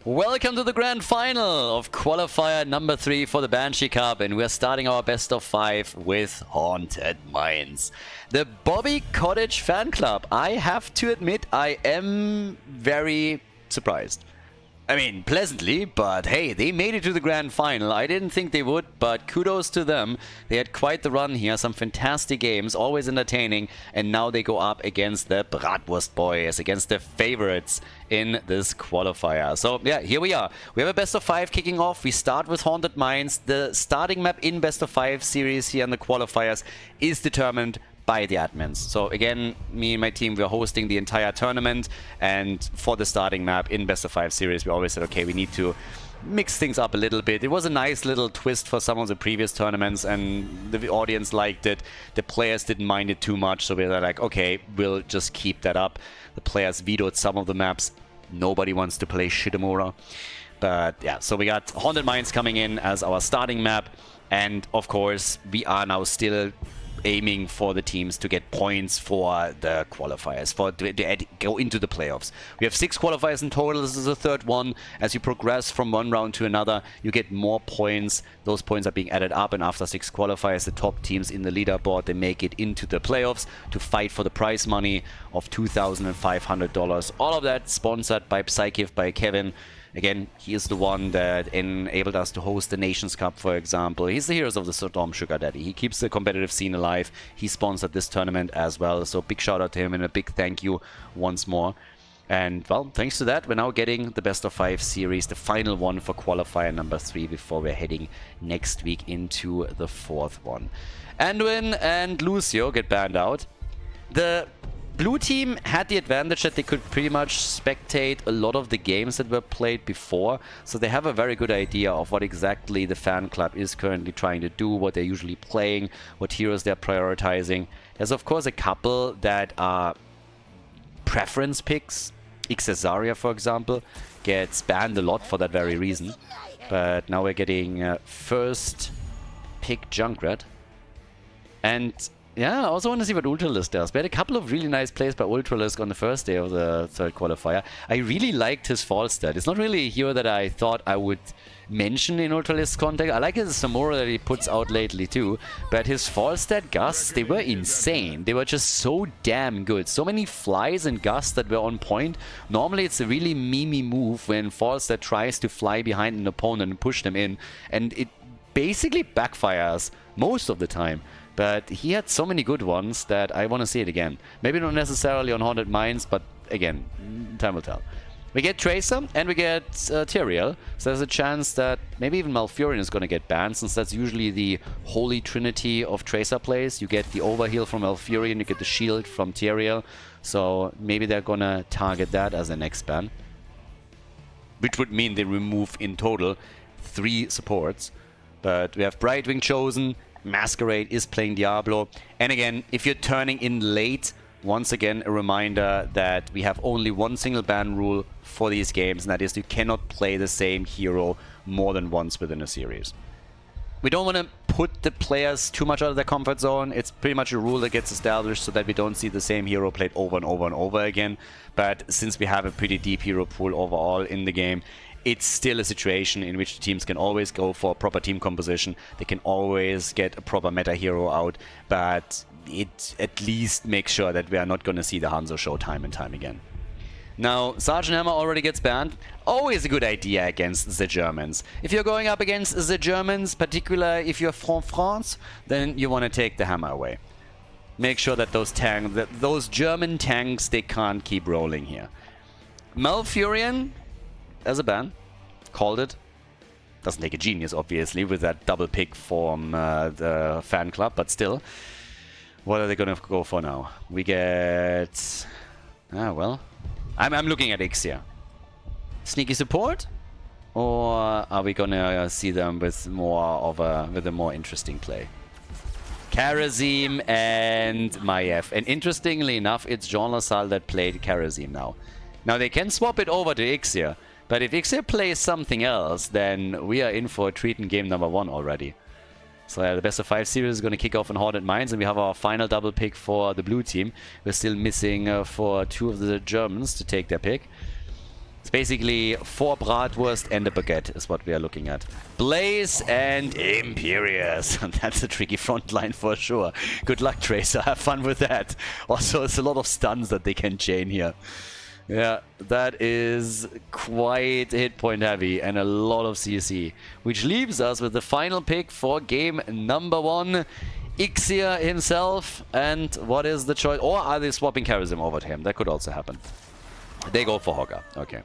Welcome to the grand final of qualifier number 3 for the Banshee Cup, and we're starting our best of 5 with Haunted Mines. The Bobby Cottage fan club. I have to admit, I am very surprised. I mean, pleasantly, but hey, they made it to the grand final. I didn't think they would, but kudos to them. They had quite the run here, some fantastic games, always entertaining, and now they go up against the Bratwurst boys, against the favorites in this qualifier. So yeah, here we are. We have a best of 5 kicking off. We start with Haunted Mines. The starting map in best of 5 series here in the qualifiers is determined by the admins. So again, me and my team, we're hosting the entire tournament, and for the starting map in best of 5 series, we always said, okay, we need to mix things up a little bit. It was a nice little twist for some of the previous tournaments, and the audience liked it. The players didn't mind it too much, so we were like, okay, we'll just keep that up. The players vetoed some of the maps. Nobody wants to play Shitamura. But yeah, so we got Haunted Mines coming in as our starting map, and of course, we are now still aiming for the teams to get points for the qualifiers, to go into the playoffs. We have 6 qualifiers in total. This is the 3rd one. As you progress from one round to another, you get more points. Those points are being added up, and after 6 qualifiers, the top teams in the leaderboard, they make it into the playoffs to fight for the prize money of $2,500. All of that sponsored by Psychiv, by Kevin. Again, he is the one that enabled us to host the Nations Cup, for example. He's the Heroes of the Storm Sugar Daddy. He keeps the competitive scene alive. He sponsored this tournament as well. So big shout out to him and a big thank you once more. And well, thanks to that, we're now getting the best of 5 series, the final one for qualifier number 3 before we're heading next week into the 4th one. Anduin and Lucio get banned out. The blue team had the advantage that they could pretty much spectate a lot of the games that were played before, so they have a very good idea of what exactly the fan club is currently trying to do, what they're usually playing, what heroes they're prioritizing. There's of course a couple that are preference picks. Ixazaria, for example, gets banned a lot for that very reason. But now we're getting first pick Junkrat. And yeah, I also want to see what Ultralisk does. We had a couple of really nice plays by Ultralisk on the first day of the 3rd qualifier. I really liked his fall stat. It's not really a hero that I thought I would mention in Ultralisk context. I like his Samura that he puts out lately too. But his fall stat gusts, they were insane. They were just so damn good. So many flies and gusts that were on point. Normally it's a really memey move when fall stat tries to fly behind an opponent and push them in. And it basically backfires most of the time. But he had so many good ones that I want to see it again. Maybe not necessarily on Haunted Mines, but again, time will tell. We get Tracer and we get Tyrael, so there's a chance that maybe even Malfurion is going to get banned, since that's usually the holy trinity of Tracer plays. You get the overheal from Malfurion, you get the shield from Tyrael, so maybe they're going to target that as their next ban. Which would mean they remove in total 3 supports. But we have Brightwing chosen. Masquerade is playing Diablo. And again, if you're turning in late, once again, a reminder that we have only one single ban rule for these games, and that is you cannot play the same hero more than once within a series. We don't want to put the players too much out of their comfort zone. It's pretty much a rule that gets established so that we don't see the same hero played over and over and over again. But since we have a pretty deep hero pool overall in the game, it's still a situation in which the teams can always go for a proper team composition. They can always get a proper meta hero out, but it at least makes sure that we are not going to see the Hanzo show time and time again. Now, Sergeant Hammer already gets banned. Always a good idea against the Germans. If you're going up against the Germans, particularly if you're from France, then you want to take the hammer away. Make sure that those German tanks, they can't keep rolling here. Malfurion as a ban. Called it. Doesn't take a genius, obviously, with that double pick from the fan club, but still. What are they going to go for now? We get... well... I'm looking at Ixia. Sneaky support? Or are we going to see them with a more interesting play? Karazim and Maiev. And interestingly enough, it's Jean Lassalle that played Karazim now. Now they can swap it over to Ixia. But if Ixia plays something else, then we are in for a treat in game number 1 already. So the best of 5 series is going to kick off in Haunted Mines, and we have our final double pick for the blue team. We're still missing for 2 of the Germans to take their pick. It's basically 4 Bratwurst and a baguette is what we are looking at. Blaze and Imperious. That's a tricky front line for sure. Good luck, Tracer. Have fun with that. Also, it's a lot of stuns that they can chain here. Yeah, that is quite hit point heavy and a lot of CC. Which leaves us with the final pick for game number 1. Ixia himself. And what is the choice? Or are they swapping Charism over to him? That could also happen. They go for Hogger. Okay.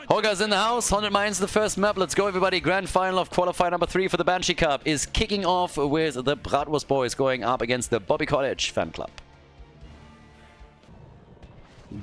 Hogger's in the house. 100 Mines, the first map. Let's go, everybody. Grand final of qualifier number 3 for the Banshee Cup is kicking off with the Bratwurst boys going up against the Bobby Cottage fan club.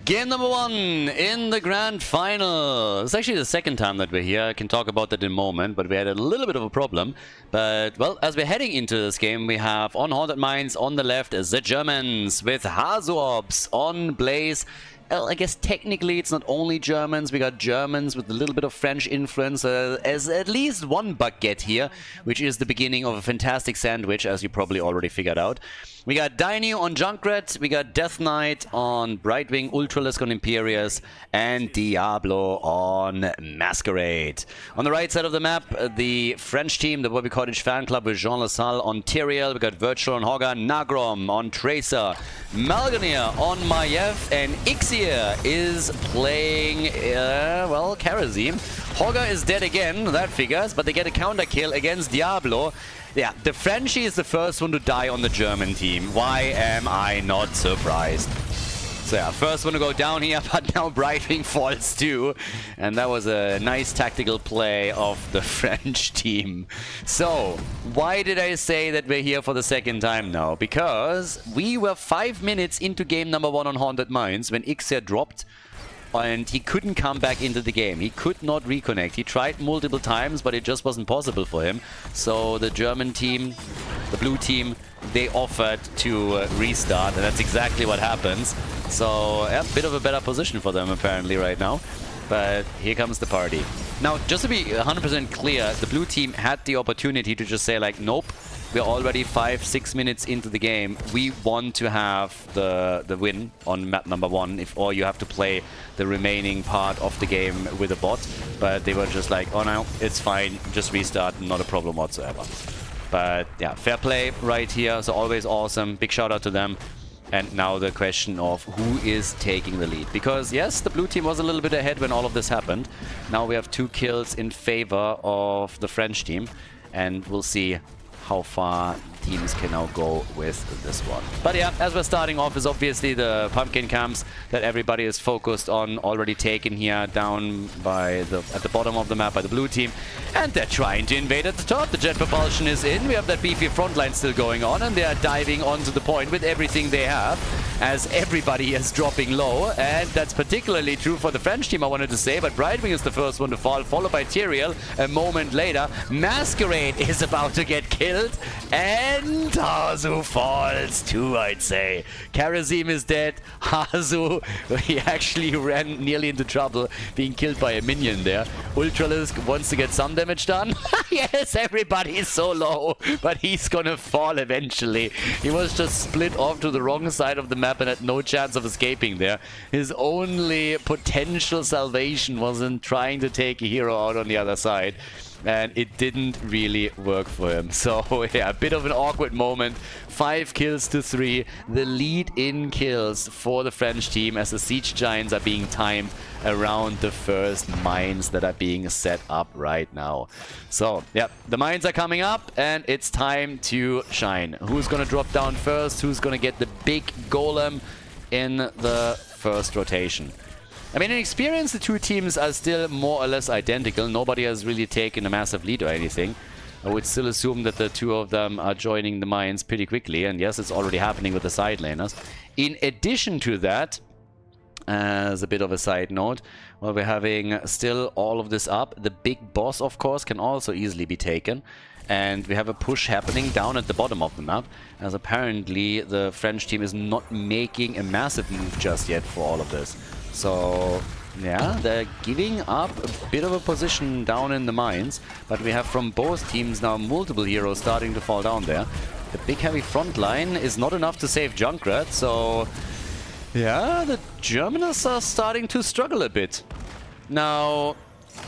Game number 1 in the grand final. It's actually the second time that we're here. I can talk about that in a moment, but we had a little bit of a problem. But, well, as we're heading into this game, we have on Haunted Mines on the left the Germans with Hazorbs on Blaze. Well, I guess technically it's not only Germans. We got Germans with a little bit of French influence as at least one baguette here, which is the beginning of a fantastic sandwich, as you probably already figured out. We got Dino on Junkrat, we got Death Knight on Brightwing, Ultralisk on Imperious, and Diablo on Masquerade. On the right side of the map, the French team, the Bobby Cottage fan club with Jean Lassalle on Tyrael. We got Virtual on Hogger, Nagrom on Tracer, Malganir on Maiev, and Ixia is playing, well, Charism. Hogger is dead again, that figures, but they get a counter kill against Diablo. Yeah, the Frenchie is the first one to die on the German team. Why am I not surprised? So yeah, first one to go down here, but now Brightwing falls too. And that was a nice tactical play of the French team. So, why did I say that we're here for the second time now? Because we were 5 minutes into game number 1 on Haunted Mines when Ixia dropped. And he couldn't come back into the game. He could not reconnect. He tried multiple times, but it just wasn't possible for him. So the German team, the blue team, they offered to restart, and that's exactly what happens. So, yeah, a bit of a better position for them apparently right now. But here comes the party. Now, just to be 100% clear, the blue team had the opportunity to just say, like, nope, we're already 5-6 minutes into the game. We want to have the win on map number 1, or you have to play the remaining part of the game with a bot. But they were just like, oh no, it's fine, just restart, not a problem whatsoever. But yeah, fair play right here, so always awesome. Big shout out to them. And now the question of who is taking the lead. Because yes, the blue team was a little bit ahead when all of this happened. Now we have 2 kills in favor of the French team. And we'll see how far teams can now go with this one. But yeah, as we're starting off is obviously the pumpkin camps that everybody is focused on, already taken here down by at the bottom of the map by the blue team. And they're trying to invade at the top. The jet propulsion is in. We have that beefy front line still going on, and they are diving onto the point with everything they have, as everybody is dropping low. And that's particularly true for the French team, I wanted to say, but Brightwing is the first one to fall, followed by Tyrael a moment later. Masquerade is about to get killed, and Hazu falls too, I'd say. Charism is dead. Hazu, he actually ran nearly into trouble, being killed by a minion there. Ultralisk wants to get some damage done. Yes, everybody is so low, but he's gonna fall eventually. He was just split off to the wrong side of the map and had no chance of escaping there. His only potential salvation was in trying to take a hero out on the other side. And it didn't really work for him. So yeah, a bit of an awkward moment. 5 kills to 3. The lead in kills for the French team as the Siege Giants are being timed around the first mines that are being set up right now. So yeah, the mines are coming up and it's time to shine. Who's gonna drop down first? Who's gonna get the big golem in the first rotation? I mean, in experience, the 2 teams are still more or less identical. Nobody has really taken a massive lead or anything. I would still assume that the 2 of them are joining the mines pretty quickly. And yes, it's already happening with the side laners. In addition to that, as a bit of a side note, while we're having still all of this up, the big boss, of course, can also easily be taken. And we have a push happening down at the bottom of the map, as apparently the French team is not making a massive move just yet for all of this. So, yeah, they're giving up a bit of a position down in the mines, but we have from both teams now multiple heroes starting to fall down there. The big heavy front line is not enough to save Junkrat, so yeah, the Germans are starting to struggle a bit. Now,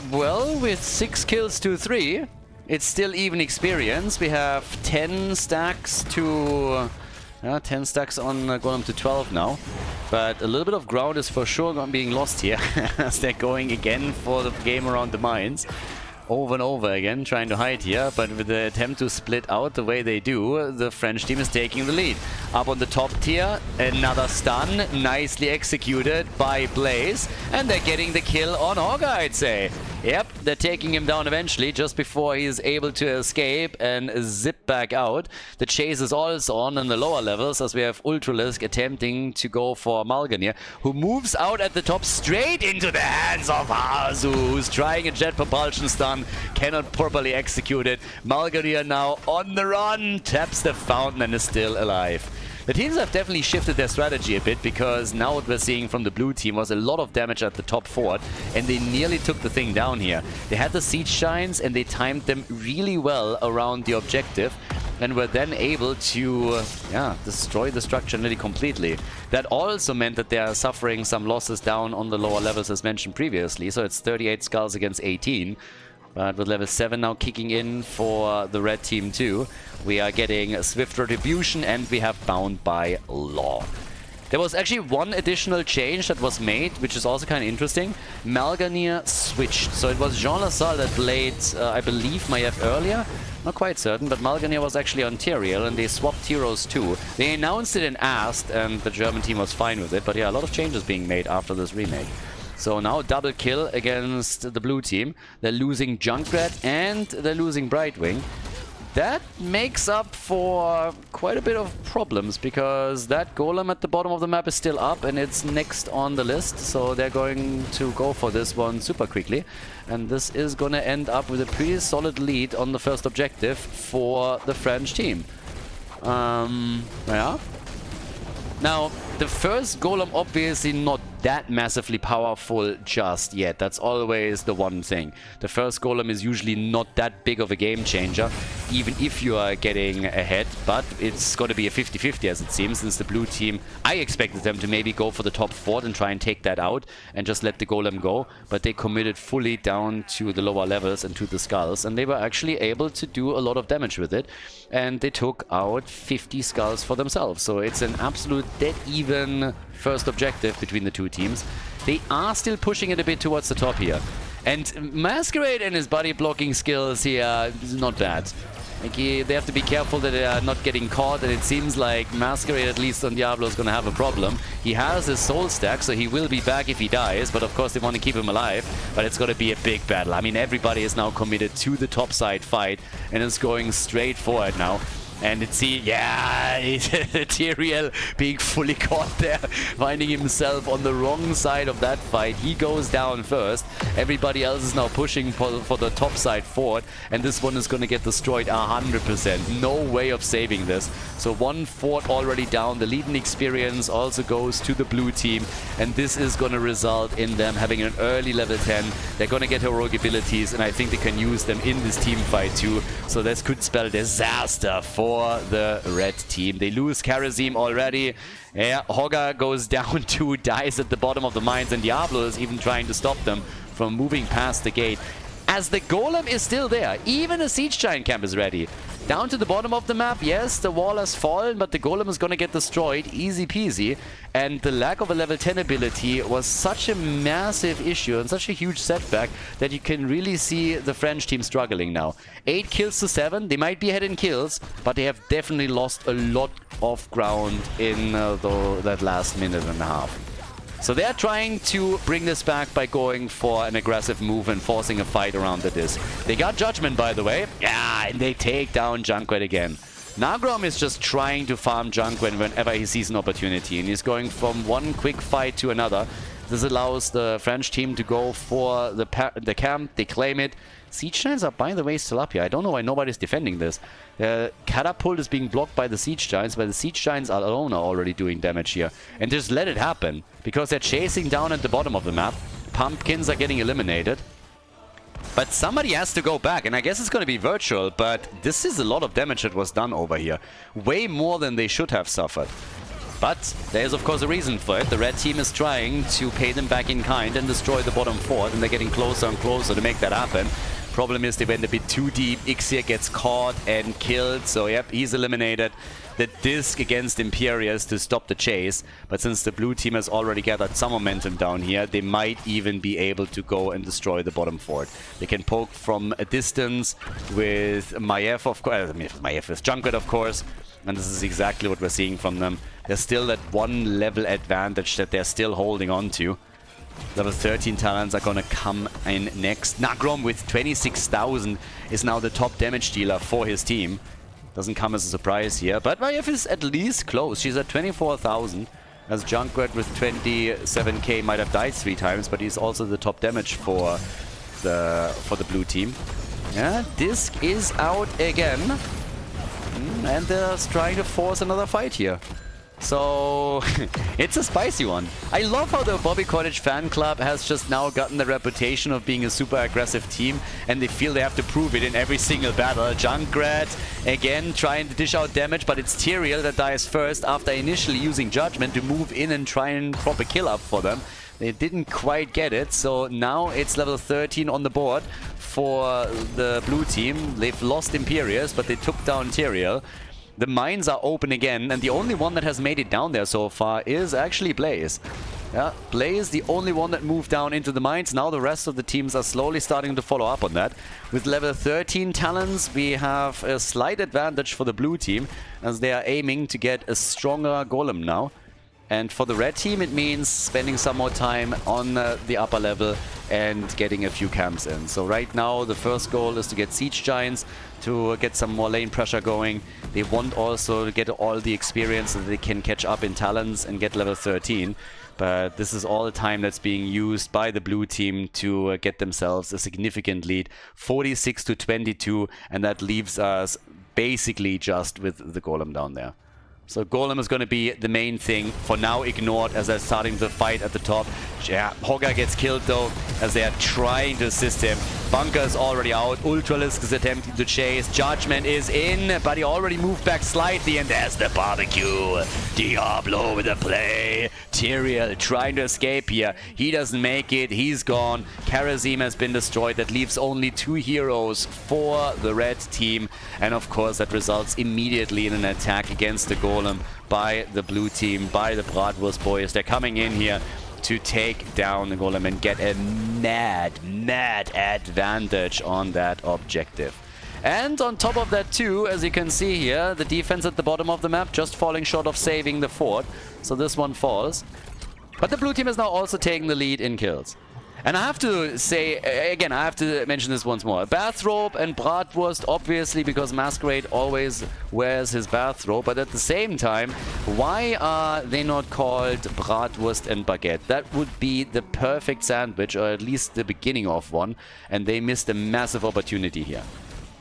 well, with 6 kills to 3, it's still even experience. We have 10 stacks to... 10 stacks on Golem to 12 now. But a little bit of ground is for sure being lost here, as they're going again for the game around the mines. Over and over again, trying to hide here, but with the attempt to split out the way they do, the French team is taking the lead. Up on the top tier, another stun, nicely executed by Blaze, and they're getting the kill on Hogger, I'd say. Yep, they're taking him down eventually, just before he is able to escape and zip back out. The chase is also on in the lower levels, as we have Ultralisk attempting to go for Malganir, who moves out at the top straight into the hands of Hazu, who's trying a jet propulsion stun, cannot properly execute it. Malganir now on the run, taps the fountain and is still alive. The teams have definitely shifted their strategy a bit, because now what we're seeing from the blue team was a lot of damage at the top fort, and they nearly took the thing down here. They had the siege shines and they timed them really well around the objective, and were then able to destroy the structure nearly completely. That also meant that they are suffering some losses down on the lower levels as mentioned previously, so it's 38 skulls against 18. But with level 7 now kicking in for the red team too, we are getting a swift retribution and we have bound by law. There was actually one additional change that was made, which is also kind of interesting. Malganir switched. So it was Jean Lassalle that played, I believe, Maiev earlier. Not quite certain, but Malganir was actually on Tyrael and they swapped heroes too. They announced it in Ast and the German team was fine with it. But yeah, a lot of changes being made after this remake. So now double kill against the blue team. They're losing Junkrat and they're losing Brightwing. That makes up for quite a bit of problems, because that golem at the bottom of the map is still up and it's next on the list. So they're going to go for this one super quickly. And this is going to end up with a pretty solid lead on the first objective for the French team. Yeah. Now, the first golem obviously not that massively powerful just yet. That's always the one thing. The first golem is usually not that big of a game changer, even if you are getting ahead. But it's got to be a 50-50 as it seems, since the blue team, I expected them to maybe go for the top fort and try and take that out and just let the golem go. But they committed fully down to the lower levels and to the skulls, and they were actually able to do a lot of damage with it. And they took out 50 skulls for themselves. So it's an absolute dead even first objective between the two teams. They are still pushing it a bit towards the top here. And Masquerade and his body blocking skills here is not bad. Like they have to be careful that they are not getting caught, and it seems like Masquerade, at least on Diablo, is going to have a problem. He has his soul stack, so he will be back if he dies, but of course they want to keep him alive. But it's going to be a big battle. I mean, everybody is now committed to the top side fight and is going straight for it now. And it's Tyrael being fully caught there, finding himself on the wrong side of that fight. He goes down first. Everybody else is now pushing for the top side fort, and this one is going to get destroyed 100%. No way of saving this. So one fort already down. The lead in experience also goes to the blue team, and this is going to result in them having an early level 10. They're going to get heroic abilities, and I think they can use them in this team fight too. So this could spell disaster for the red team. They lose Karazim already. Yeah, Hogger goes down 2, dies at the bottom of the mines, and Diablo is even trying to stop them from moving past the gate. As the golem is still there, even a siege giant camp is ready. Down to the bottom of the map, yes, the wall has fallen, but the golem is going to get destroyed, easy peasy. And the lack of a level 10 ability was such a massive issue and such a huge setback that you can really see the French team struggling now. 8 kills to 7, they might be ahead in kills, but they have definitely lost a lot of ground in that last minute and a half. So they're trying to bring this back by going for an aggressive move and forcing a fight around the disc. They got Judgment, by the way. Yeah, and they take down Junkrat again. Nagrom is just trying to farm Junkrat whenever he sees an opportunity, and he's going from one quick fight to another. This allows the French team to go for the camp. They claim it. Siege Giants are, by the way, still up here. I don't know why nobody's defending this. Catapult is being blocked by the Siege Giants, but the Siege Giants alone are already doing damage here. And just let it happen, because they're chasing down at the bottom of the map. Pumpkins are getting eliminated. But somebody has to go back, and I guess it's going to be Virtual, but this is a lot of damage that was done over here. Way more than they should have suffered. But there is, of course, a reason for it. The red team is trying to pay them back in kind and destroy the bottom fort, and they're getting closer and closer to make that happen. Problem is they went a bit too deep. Ixir gets caught and killed, so yep, he's eliminated. The disc against Imperius to stop the chase, but since the blue team has already gathered some momentum down here, they might even be able to go and destroy the bottom fort. They can poke from a distance with Maiev, of course, Maiev with Junkrat, of course, and this is exactly what we're seeing from them. There's still that one level advantage that they're still holding on to. Level 13 talents are gonna come in next. Nagrom with 26,000 is now the top damage dealer for his team. Doesn't come as a surprise here, but Maiev is at least close. She's at 24,000, as Junkrat with 27k might have died 3 times, but he's also the top damage for the blue team. Yeah, Disc is out again, and they're trying to force another fight here. So, it's a spicy one. I love how the Bobby Cottage fan club has just now gotten the reputation of being a super aggressive team, and they feel they have to prove it in every single battle. Junkrat, again, trying to dish out damage, but it's Tyrael that dies first after initially using Judgment to move in and try and prop a kill up for them. They didn't quite get it, so now it's level 13 on the board for the blue team. They've lost Imperius, but they took down Tyrael. The mines are open again, and the only one that has made it down there so far is actually Blaze. Yeah, Blaze, the only one that moved down into the mines. Now the rest of the teams are slowly starting to follow up on that. With level 13 talents, we have a slight advantage for the blue team, as they are aiming to get a stronger golem now. And for the red team, it means spending some more time on the upper level and getting a few camps in. So right now, the first goal is to get Siege Giants to get some more lane pressure going. They want also to get all the experience so that they can catch up in talents and get level 13. But this is all the time that's being used by the blue team to get themselves a significant lead. 46 to 22, and that leaves us basically just with the golem down there. So Golem is going to be the main thing, for now ignored as they're starting to fight at the top. Yeah, Hogger gets killed though, as they are trying to assist him. Bunker is already out, Ultralisk is attempting to chase, Judgment is in, but he already moved back slightly, and there's the barbecue. Diablo with the play. Tyrael trying to escape here. He doesn't make it, he's gone. Karazim has been destroyed, that leaves only 2 heroes for the red team. And of course that results immediately in an attack against the Golem by the blue team, by the Bratwurst boys. They're coming in here to take down the Golem and get a mad advantage on that objective. And on top of that too, as you can see here, the defense at the bottom of the map just falling short of saving the fort. So this one falls. But the blue team is now also taking the lead in kills. And I have to say, again, I have to mention this once more. Bathrobe and Bratwurst, obviously, because Masquerade always wears his bathrobe. But at the same time, why are they not called Bratwurst and Baguette? That would be the perfect sandwich, or at least the beginning of one. And they missed a massive opportunity here.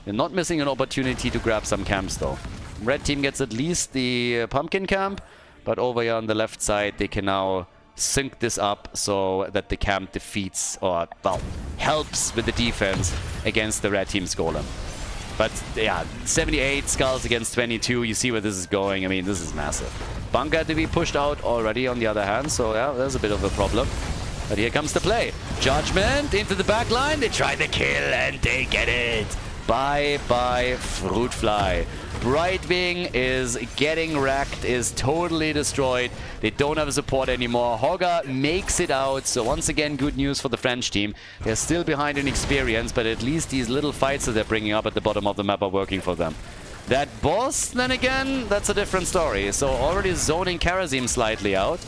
They're not missing an opportunity to grab some camps, though. Red team gets at least the pumpkin camp. But over here on the left side, they can now sync this up so that the camp defeats, or, well, helps with the defense against the red team's golem. But yeah, 78 skulls against 22, you see where this is going. I mean, this is massive. Bunker to be pushed out already on the other hand, so yeah, there's a bit of a problem. But here comes the play. Judgment into the back line, they try the kill and they get it. Bye-bye, Fruitfly. Brightwing is getting wrecked, is totally destroyed. They don't have support anymore. Hogger makes it out, so once again, good news for the French team. They're still behind in experience, but at least these little fights that they're bringing up at the bottom of the map are working for them. That boss, then again, that's a different story. So already zoning Karazim slightly out.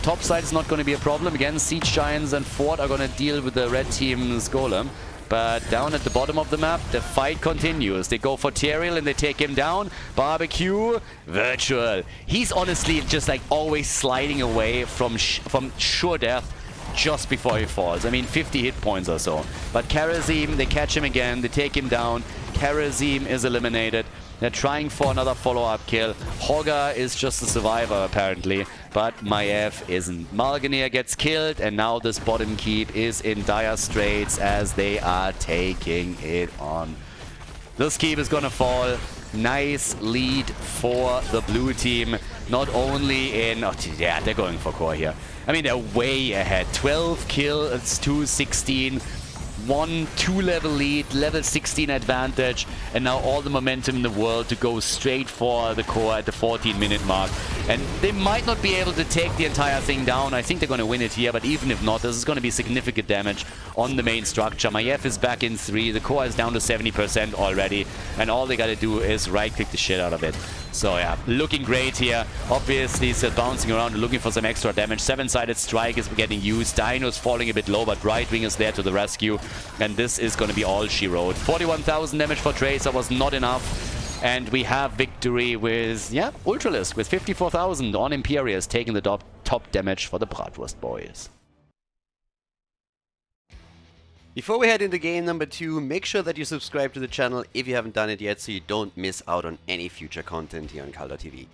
Top side is not going to be a problem. Again, Siege Giants and Fort are going to deal with the red team's golem. But down at the bottom of the map, the fight continues. They go for Tyrael and they take him down. Barbecue, Virtual. He's honestly just like always sliding away from sure death just before he falls. I mean, 50 hit points or so. But Karazim, they catch him again. They take him down. Karazim is eliminated. They're trying for another follow-up kill. Hogger is just a survivor, apparently. But Maiev isn't. Malganir gets killed, and now this bottom keep is in dire straits as they are taking it on. This keep is gonna fall. Nice lead for the blue team. Not only in... Oh, yeah, they're going for core here. I mean, they're way ahead. 12 kills to 16. 1-2 level lead, level 16 advantage, and now all the momentum in the world to go straight for the core at the 14-minute mark. And they might not be able to take the entire thing down. I think they're going to win it here, but even if not, this is going to be significant damage on the main structure. Maiev is back in 3, the core is down to 70% already, and all they got to do is right-click the shit out of it. So yeah, looking great here. Obviously, still bouncing around, looking for some extra damage. 7-sided strike is getting used. Dino's falling a bit low, but Right Wing is there to the rescue. And this is going to be all she wrote. 41,000 damage for Tracer was not enough. And we have victory with, yeah, Ultralisk with 54,000 on Imperius, taking the top damage for the Bratwurst boys. Before we head into game number 2, make sure that you subscribe to the channel if you haven't done it yet so you don't miss out on any future content here on Khaldor TV.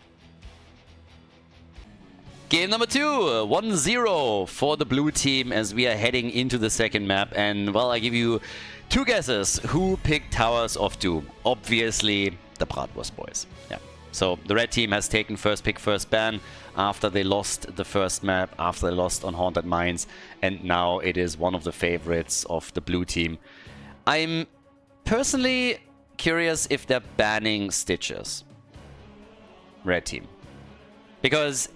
Game number 2, 1-0 for the blue team as we are heading into the second map. And, well, I give you 2 guesses who picked Towers of Doom. Obviously, the Bratwurst boys. Yeah. So, the red team has taken first pick, first ban after they lost the first map, after they lost on Haunted Mines. And now it is one of the favorites of the blue team. I'm personally curious if they're banning Stitches. Red team. Because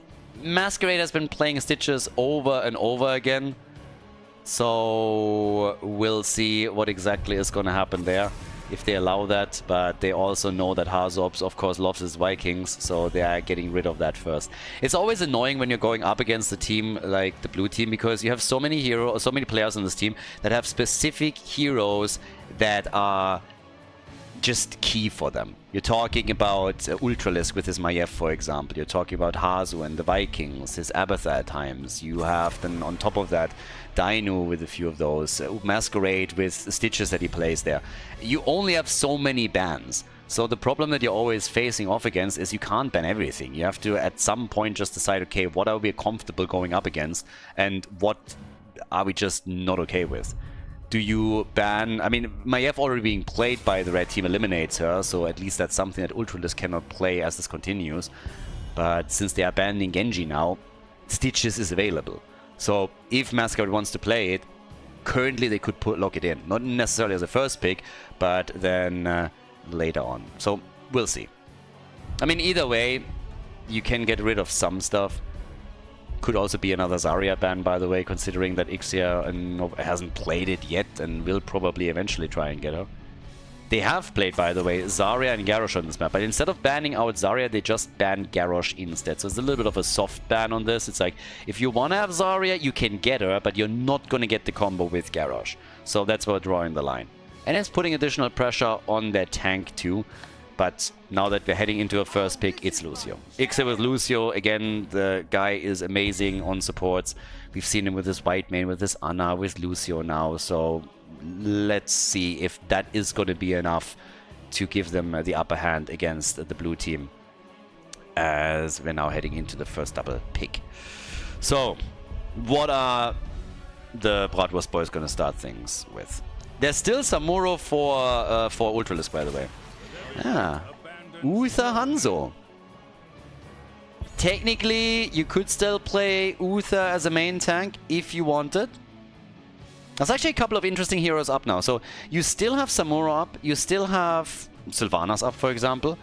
Masquerade has been playing Stitches over and over again. So we'll see what exactly is going to happen there if they allow that. But they also know that Hazobs, of course, loves his Vikings. So they are getting rid of that first. It's always annoying when you're going up against a team like the blue team, because you have so many heroes, so many players on this team that have specific heroes that are just key for them. You're talking about Ultralisk with his Maiev, for example. You're talking about Hazu and the Vikings, his Abatha at times. You have then on top of that Dino with a few of those, Masquerade with Stitches that he plays there. You only have so many bans. So the problem that you're always facing off against is you can't ban everything. You have to at some point just decide, okay, what are we comfortable going up against and what are we just not okay with? Do you ban... I mean, Maiev already being played by the red team eliminates her, so at least that's something that Ultralisk cannot play as this continues. But since they are banning Genji now, Stitches is available. So if Masquerade wants to play it, currently they could lock it in. Not necessarily as a first pick, but then later on. So we'll see. I mean, either way, you can get rid of some stuff. Could also be another Zarya ban, by the way, considering that Ixia hasn't played it yet and will probably eventually try and get her. They have played, by the way, Zarya and Garrosh on this map, but instead of banning out Zarya, they just banned Garrosh instead. So it's a little bit of a soft ban on this. It's like, if you want to have Zarya, you can get her, but you're not going to get the combo with Garrosh. So that's where we're drawing the line. And it's putting additional pressure on their tank too. But now that we're heading into a first pick, it's Lucio. Ixia with Lucio, again, the guy is amazing on supports. We've seen him with his White Mane, with his Ana, with Lucio now. So let's see if that is going to be enough to give them the upper hand against the blue team. As we're now heading into the first double pick. So, what are the Bratwurst boys going to start things with? There's still Samuro for Ultralisk, by the way. Ah, Uther Hanzo. Technically, you could still play Uther as a main tank if you wanted. There's actually a couple of interesting heroes up now. So you still have Samuro up, you still have Sylvanas up, for example.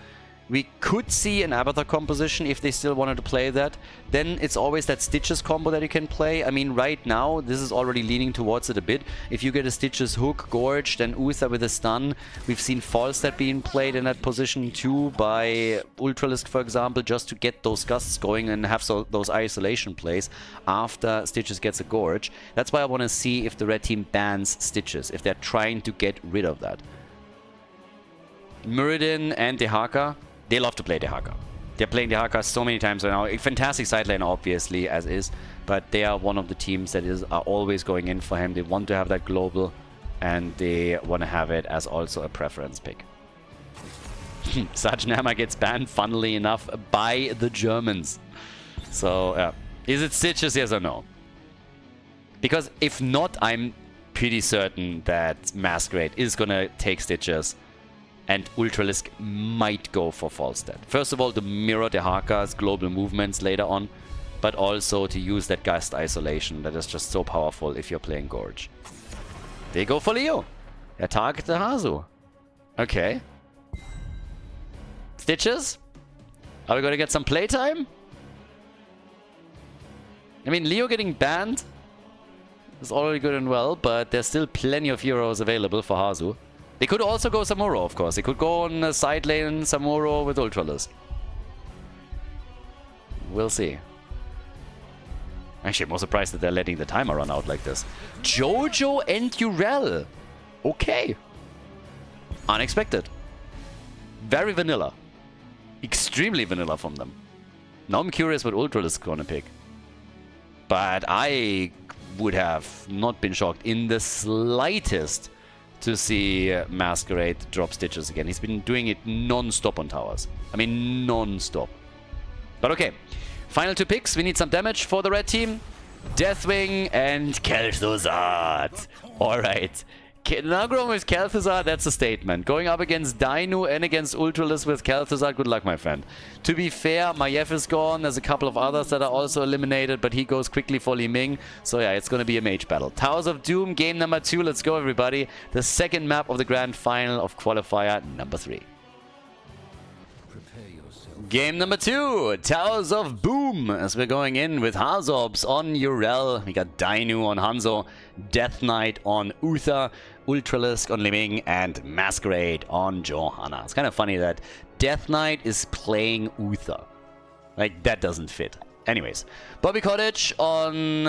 We could see an Abathar composition if they still wanted to play that. Then it's always that Stitches combo that you can play. I mean, right now, this is already leaning towards it a bit. If you get a Stitches hook, Gorge, then Uther with a stun. We've seen Falstad being played in that position too by Ultralisk, for example, just to get those gusts going and have those isolation plays after Stitches gets a Gorge. That's why I want to see if the red team bans Stitches, if they're trying to get rid of that. Muradin and Dehaka. They love to play Dehaka. They're playing Dehaka so many times right now. A fantastic side laner, obviously, as is. But they are one of the teams that are always going in for him. They want to have that global. And they want to have it as also a preference pick. Sajnama gets banned, funnily enough, by the Germans. So, is it Stitches, yes or no? Because if not, I'm pretty certain that Masquerade is going to take Stitches and Ultralisk might go for false dead. First of all, to mirror the Haka's global movements later on, but also to use that gust isolation that is just so powerful if you're playing Gorge. They go for Leo. They target the Hazu. Okay. Stitches? Are we going to get some playtime? I mean, Leo getting banned is already good and well, but there's still plenty of heroes available for Hazu. They could also go Samuro, of course. They could go on a side lane Samuro with Ultralisk. We'll see. Actually, I'm more surprised that they're letting the timer run out like this. Jojo and Urel. Okay. Unexpected. Very vanilla. Extremely vanilla from them. Now I'm curious what Ultralisk is gonna pick. But I would have not been shocked in the slightest to see Masquerade drop Stitches again. He's been doing it non-stop on towers. I mean, non-stop. But okay. Final 2 picks. We need some damage for the red team. Deathwing and Kel'Thuzad. Alright. Nagrom with Kel'Thuzad, that's a statement. Going up against Dainu and against Ultralisk with Kel'Thuzad, good luck, my friend. To be fair, Maiev is gone. There's a couple of others that are also eliminated, but he goes quickly for Li Ming. So yeah, it's going to be a mage battle. Towers of Doom, game number 2. Let's go, everybody. The second map of the grand final of qualifier number 3. Game number 2, Towers of Boom, as we're going in with Hazobs on Urel. We got Dainu on Hanzo, Death Knight on Uther, Ultralisk on Li Ming, and Masquerade on Johanna. It's kind of funny that Death Knight is playing Uther. Like, that doesn't fit. Anyways, Bobby Cottage on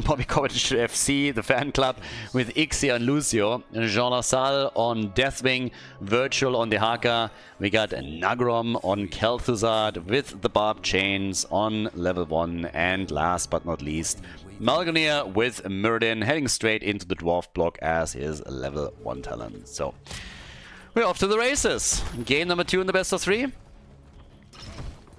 Bobby Cottage FC, the fan club, with Ixia and Lucio. Jean Lassalle on Deathwing, Virtual on the Haka. We got Nagrom on Kel'Thuzad with the Barb Chains on level 1. And last but not least, Malganir with Muradin heading straight into the Dwarf block as his level 1 talent. So, we're off to the races. Game number 2 in the best of 3.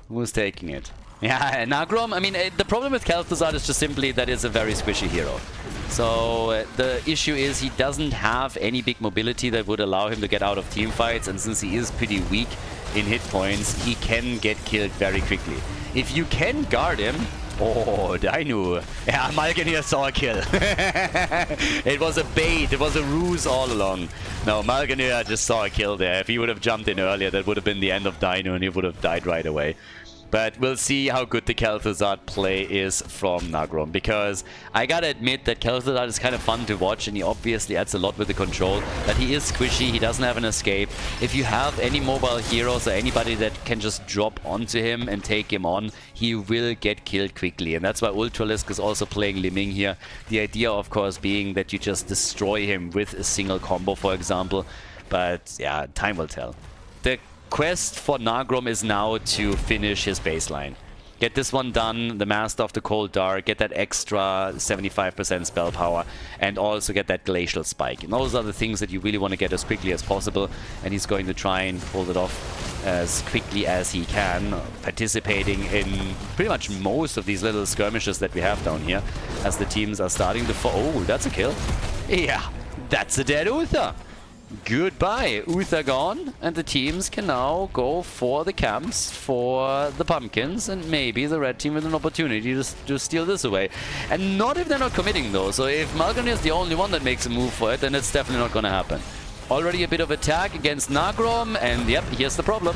Who's taking it? Yeah, Nagrom, I mean, the problem with Kel'Thuzad is just simply that it's a very squishy hero. So the issue is he doesn't have any big mobility that would allow him to get out of team fights, and since he is pretty weak in hit points, he can get killed very quickly. If you can guard him... Oh, Dainu. Yeah, Malganir saw a kill. It was a bait, it was a ruse all along. No, Malganir just saw a kill there. If he would have jumped in earlier, that would have been the end of Dainu and he would have died right away. But we'll see how good the Kel'Thuzad play is from Nagrom, because I gotta admit that Kel'Thuzad is kind of fun to watch and he obviously adds a lot with the control, but he is squishy, he doesn't have an escape. If you have any mobile heroes or anybody that can just drop onto him and take him on, he will get killed quickly, and that's why Ultralisk is also playing Li Ming here. The idea, of course, being that you just destroy him with a single combo, for example, but yeah, time will tell. The quest for Nagrom is now to finish his baseline. Get this one done, the Master of the Cold Dark, get that extra 75% spell power, and also get that Glacial Spike. And those are the things that you really want to get as quickly as possible, and he's going to try and pull it off as quickly as he can, participating in pretty much most of these little skirmishes that we have down here, as the teams are starting to... Oh, that's a kill. Yeah, that's a dead Uther. Goodbye, Uther gone, and the teams can now go for the camps, for the pumpkins, and maybe the red team with an opportunity to steal this away. And not if they're not committing though, so if Malganir is the only one that makes a move for it, then it's definitely not gonna happen. Already a bit of attack against Nagrom, and yep, here's the problem.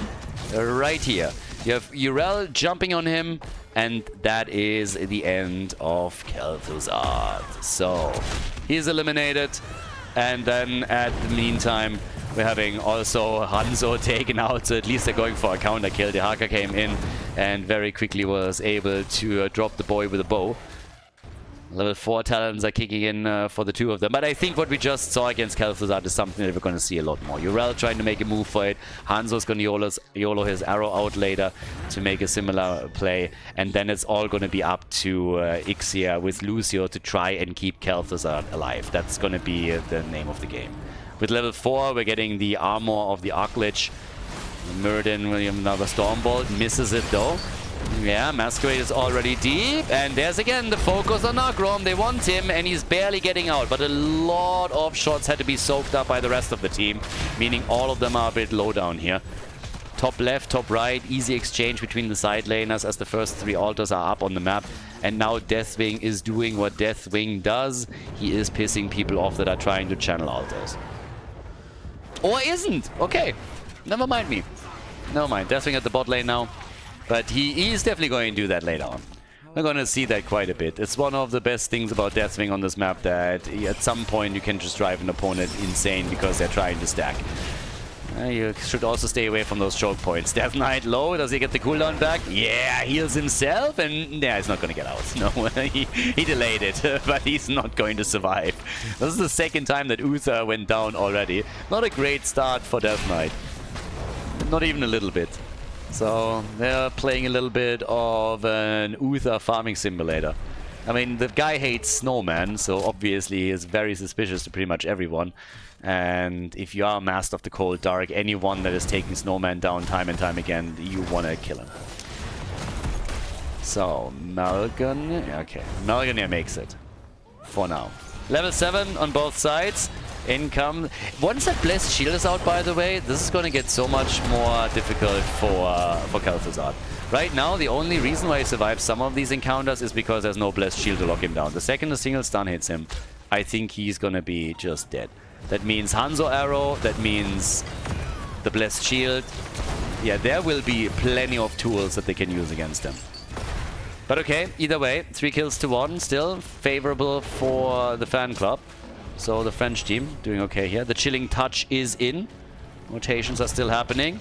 Right here. You have Urel jumping on him, and that is the end of Kel'Thuzad. So, he's eliminated. And then, at the meantime, we're having also Hanzo taken out, so at least they're going for a counter kill. The Haka came in and very quickly was able to drop the boy with a bow. Level 4 talents are kicking in for the two of them. But I think what we just saw against Kel'Thuzad is something that we're going to see a lot more. Urel trying to make a move for it. Hanzo's going to YOLO his arrow out later to make a similar play. And then it's all going to be up to Ixia with Lucio to try and keep Kel'Thuzad alive. That's going to be the name of the game. With level 4, we're getting the armor of the Arclich. Muradin with another Stormbolt. Misses it though. Yeah, Masquerade is already deep, and there's again the focus on Nagrom. They want him, and he's barely getting out, but a lot of shots had to be soaked up by the rest of the team, meaning all of them are a bit low down here. Top left, top right, easy exchange between the side laners as the first 3 altars are up on the map. And now Deathwing is doing what Deathwing does. He is pissing people off that are trying to channel altars. Or isn't! Okay, never mind me. Never mind, Deathwing at the bot lane now. But he is definitely going to do that later on. We're going to see that quite a bit. It's one of the best things about Deathwing on this map, that at some point you can just drive an opponent insane because they're trying to stack. You should also stay away from those choke points. Death Knight low, does he get the cooldown back? Yeah, heals himself, and yeah, he's not going to get out. No, he delayed it, but he's not going to survive. This is the second time that Uther went down already. Not a great start for Death Knight. Not even a little bit. So they're playing a little bit of an Uther farming simulator. I mean, the guy hates Snowman, so obviously he is very suspicious to pretty much everyone. And if you are Master of the Cold Dark, anyone that is taking Snowman down time and time again, you want to kill him. So, Malgan... Okay, Malgan makes it. For now. Level 7 on both sides. Income. Once that Blessed Shield is out, by the way, this is going to get so much more difficult for Kel'Thuzad. Right now, the only reason why he survives some of these encounters is because there's no Blessed Shield to lock him down. The second a single stun hits him, I think he's going to be just dead. That means Hanzo Arrow, that means the Blessed Shield. Yeah, there will be plenty of tools that they can use against him. But okay, either way, 3 kills to 1, still favorable for the fan club. So the French team doing okay here. The Chilling Touch is in. Rotations are still happening.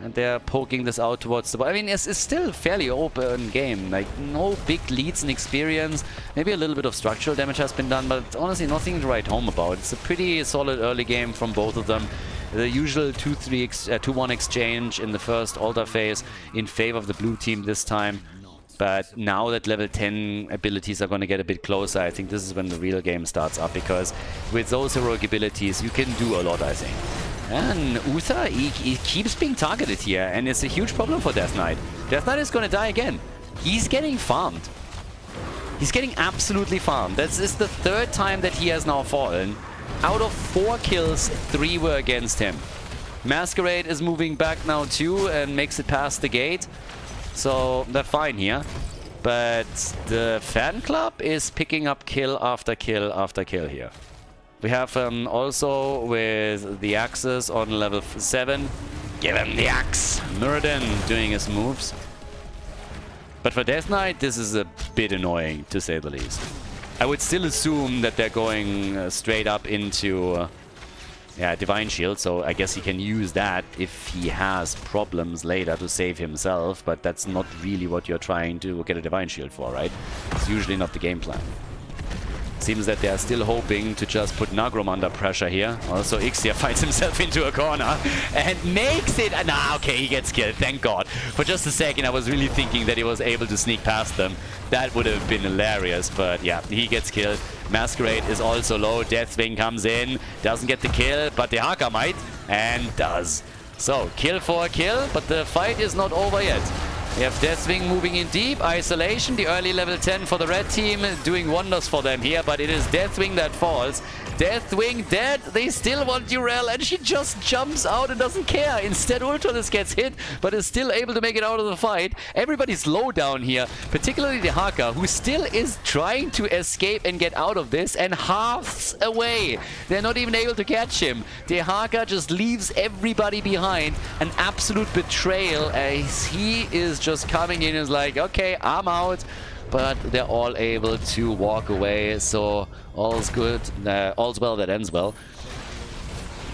And they're poking this out towards the... I mean, it's still a fairly open game. Like, no big leads in experience. Maybe a little bit of structural damage has been done, but honestly, nothing to write home about. It's a pretty solid early game from both of them. The usual 2-1 exchange in the first altar phase in favor of the blue team this time. But now that level 10 abilities are going to get a bit closer, I think this is when the real game starts up, because with those heroic abilities, you can do a lot, I think. And Uther, he keeps being targeted here, and it's a huge problem for Death Knight. Death Knight is going to die again. He's getting farmed. He's getting absolutely farmed. This is the 3rd time that he has now fallen. Out of 4 kills, 3 were against him. Masquerade is moving back now too and makes it past the gate. So they're fine here. But the fan club is picking up kill after kill after kill here. We have also with the axes on level 7. Give him the axe! Muradin doing his moves. But for Death Knight, this is a bit annoying, to say the least. I would still assume that they're going straight up into Divine Shield, so I guess he can use that if he has problems later to save himself, but that's not really what you're trying to get a Divine Shield for, right? It's usually not the game plan. Seems that they're still hoping to just put Nagrom under pressure here. Also, Ixia finds himself into a corner and makes it. Nah, okay, he gets killed, thank God. For just a second, I was really thinking that he was able to sneak past them. That would have been hilarious, but yeah, he gets killed. Masquerade is also low. Deathwing comes in, doesn't get the kill, but the Haka might, and does. So, kill for a kill, but the fight is not over yet. We have Deathwing moving in deep. Isolation, the early level 10 for the red team, doing wonders for them here, but it is Deathwing that falls. Deathwing dead. They still want Durell, and she just jumps out and doesn't care. Instead, Ultralis gets hit, but is still able to make it out of the fight. Everybody's low down here, particularly the Haka, who still is trying to escape and get out of this, and halves away. They're not even able to catch him. The Haka just leaves everybody behind. An absolute betrayal as he is just coming in and is like, okay, I'm out. But they're all able to walk away, so all's good. All's well that ends well.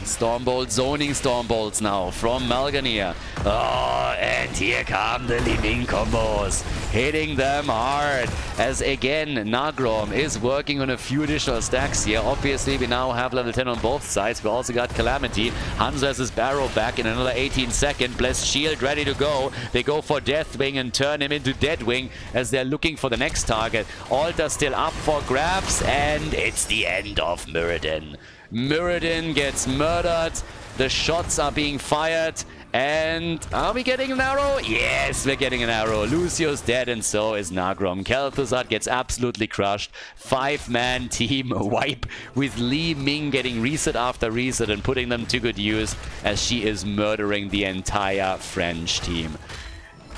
Stormbolt zoning Stormbolts now from Malganir. Oh, and here come the living combos. Hitting them hard. As again, Nagrom is working on a few additional stacks here. Obviously, we now have level 10 on both sides. We also got Calamity. Hanzo has his barrow back in another 18 seconds. Blessed Shield ready to go. They go for Deathwing and turn him into Deadwing as they're looking for the next target. Altar still up for grabs, and it's the end of Muradin. Muradin gets murdered. The shots are being fired. And are we getting an arrow? Yes, we're getting an arrow. Lucio's dead and so is Nagrom. Khaldor gets absolutely crushed. 5-man team wipe with Li Ming getting reset after reset and putting them to good use as she is murdering the entire French team.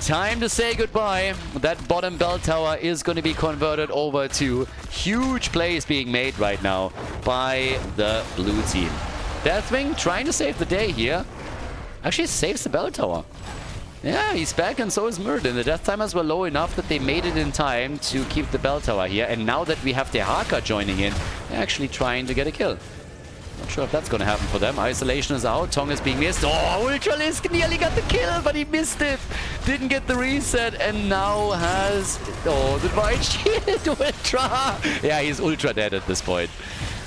Time to say goodbye. That bottom bell tower is going to be converted over to huge plays being made right now by the blue team. Deathwing trying to save the day here. Actually saves the bell tower. Yeah, he's back and so is Muradin. The death timers were low enough that they made it in time to keep the bell tower here. And now that we have the Haka joining in, they're actually trying to get a kill. Not sure if that's going to happen for them. Isolation is out. Tong is being missed. Oh, Ultralisk nearly got the kill, but he missed it. Didn't get the reset and now has... Oh, the right shield Ultra. Yeah, he's ultra dead at this point.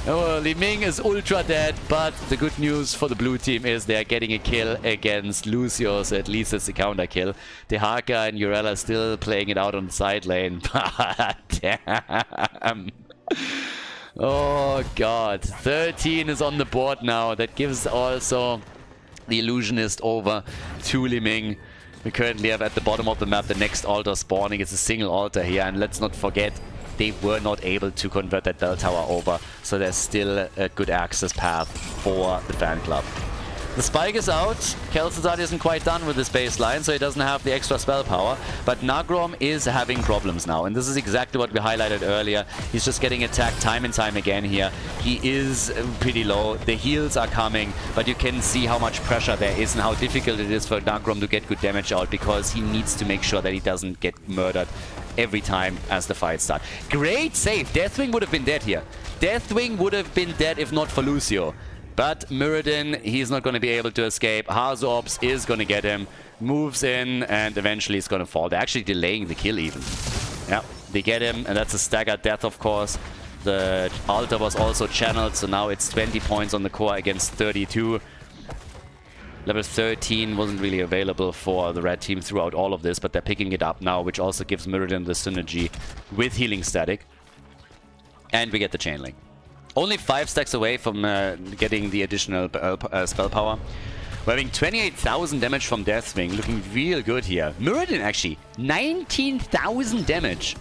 Oh, Li Ming is ultra dead, but the good news for the blue team is they're getting a kill against Lucio, so at least it's a counter kill. Dehaka and Urella still playing it out on the side lane. Damn. Oh god. 13 is on the board now. That gives also the Illusionist over to Li Ming. We currently have at the bottom of the map the next altar spawning. It's a single altar here, and let's not forget they were not able to convert that bell tower over, so there's still a good access path for the fan club. The spike is out. Khaldor isn't quite done with his baseline, so he doesn't have the extra spell power. But Nagrom is having problems now, and this is exactly what we highlighted earlier. He's just getting attacked time and time again here. He is pretty low. The heals are coming, but you can see how much pressure there is and how difficult it is for Nagrom to get good damage out, because he needs to make sure that he doesn't get murdered every time as the fight starts. Great save! Deathwing would have been dead here. Deathwing would have been dead if not for Lucio. But Muradin, he's not going to be able to escape. Hazops is going to get him. Moves in and eventually he's going to fall. They're actually delaying the kill even. Yeah, they get him and that's a staggered death, of course. The altar was also channeled, so now it's 20 points on the core against 32. Level 13 wasn't really available for the red team throughout all of this, but they're picking it up now, which also gives Muradin the synergy with healing static. And we get the chain link. Only 5 stacks away from getting the additional spell power. We're having 28,000 damage from Deathwing, looking real good here. Muradin actually, 19,000 damage.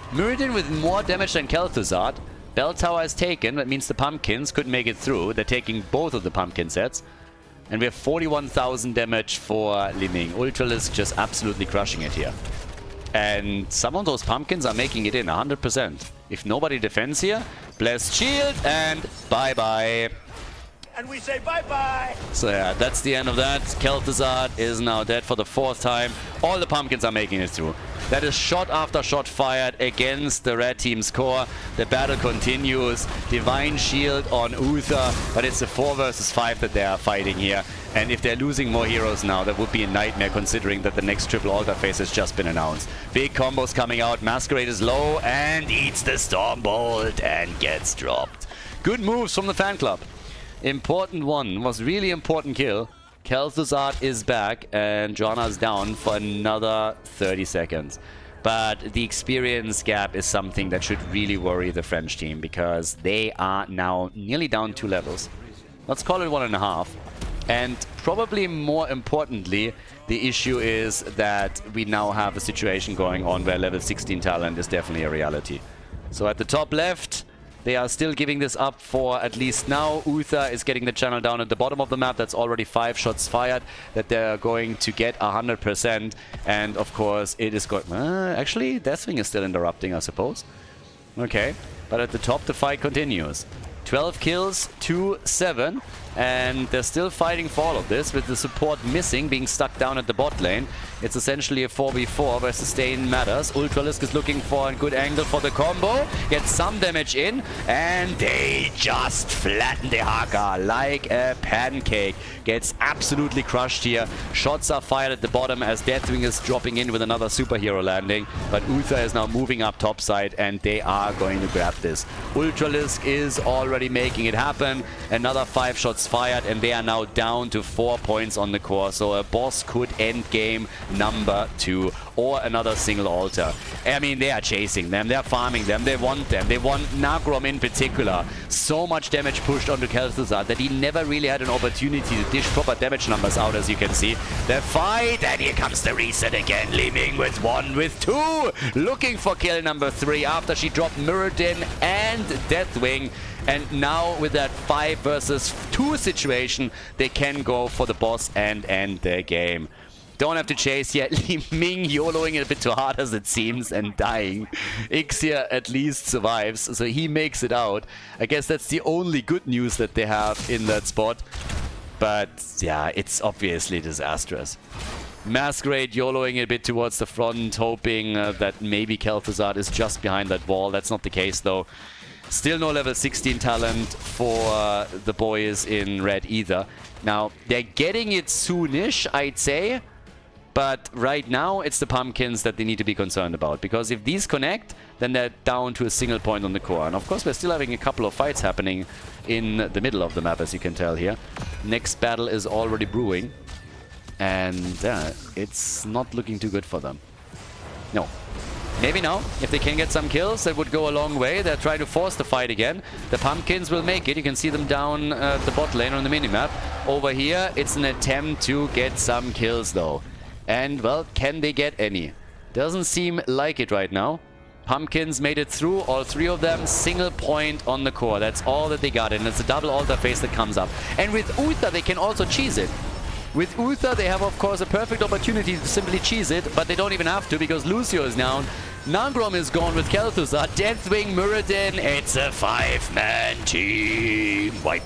Muradin with more damage than Khaldor. Bell tower is taken, that means the pumpkins couldn't make it through. They're taking both of the pumpkin sets. And we have 41,000 damage for Li Ming. Ultralisk just absolutely crushing it here. And some of those pumpkins are making it in 100%. If nobody defends here, blessed shield and bye-bye. And we say bye-bye. So yeah, that's the end of that. Khaldor is now dead for the 4th time. All the pumpkins are making it through. That is shot after shot fired against the red team's core. The battle continues. Divine Shield on Uther, but it's a 4 versus 5 that they are fighting here. And if they're losing more heroes now, that would be a nightmare considering that the next triple altar phase has just been announced. Big combos coming out. Masquerade is low and eats the Stormbolt and gets dropped. Good moves from the fan club. Important one. Was really important kill. Khaldor is back and Joanna's down for another 30 seconds. But the experience gap is something that should really worry the French team, because they are now nearly down 2 levels. Let's call it 1.5. And probably more importantly, the issue is that we now have a situation going on where level 16 talent is definitely a reality. So at the top left, they are still giving this up for at least now. Uther is getting the channel down at the bottom of the map. That's already 5 shots fired that they're going to get 100%. And of course, it is going... actually, Deathwing is still interrupting, I suppose. Okay, but at the top, the fight continues. 12 kills, 2-7. And they're still fighting for all of this, with the support missing, being stuck down at the bot lane. It's essentially a 4v4 where sustain matters. Ultralisk is looking for a good angle for the combo. Gets some damage in, and they just flatten the Haka like a pancake. Gets absolutely crushed here. Shots are fired at the bottom as Deathwing is dropping in with another superhero landing. But Uther is now moving up topside, and they are going to grab this. Ultralisk is already making it happen. Another 5 shots shots fired, and they are now down to 4 points on the core. So a boss could end game number 2 or another single altar. I mean, they are chasing them, they're farming them, they want them. They want Nagrom in particular. So much damage pushed onto Khaldor that he never really had an opportunity to dish proper damage numbers out, as you can see. The fight, and here comes the reset again. Li Ming with 1, with 2, looking for kill number 3 after she dropped Muradin and Deathwing. And now with that 5 versus 2 situation, they can go for the boss and end the game. Don't have to chase yet. Li Ming YOLOing it a bit too hard as it seems and dying. Ixia at least survives, so he makes it out. I guess that's the only good news that they have in that spot. But yeah, it's obviously disastrous. Masquerade YOLOing a bit towards the front, hoping that maybe Khaldor is just behind that wall. That's not the case though. Still no level 16 talent for the boys in red either. Now, they're getting it soonish, I'd say. But right now, it's the pumpkins that they need to be concerned about. Because if these connect, then they're down to a single point on the core. And of course, we're still having a couple of fights happening in the middle of the map, as you can tell here. Next battle is already brewing. And yeah, it's not looking too good for them. No. Maybe now, if they can get some kills, that would go a long way. They're trying to force the fight again. The pumpkins will make it. You can see them down the bot lane on the minimap. Over here, it's an attempt to get some kills though. And, well, can they get any? Doesn't seem like it right now. Pumpkins made it through, all 3 of them, single point on the core. That's all that they got, and it's a double altar phase that comes up. And with Uther, they can also cheese it. With Uther, they have, of course, a perfect opportunity to simply cheese it, but they don't even have to because Lucio is down. Nangrom is gone with Khaldor. Deathwing, Muradin, it's a 5-man team. Wipe.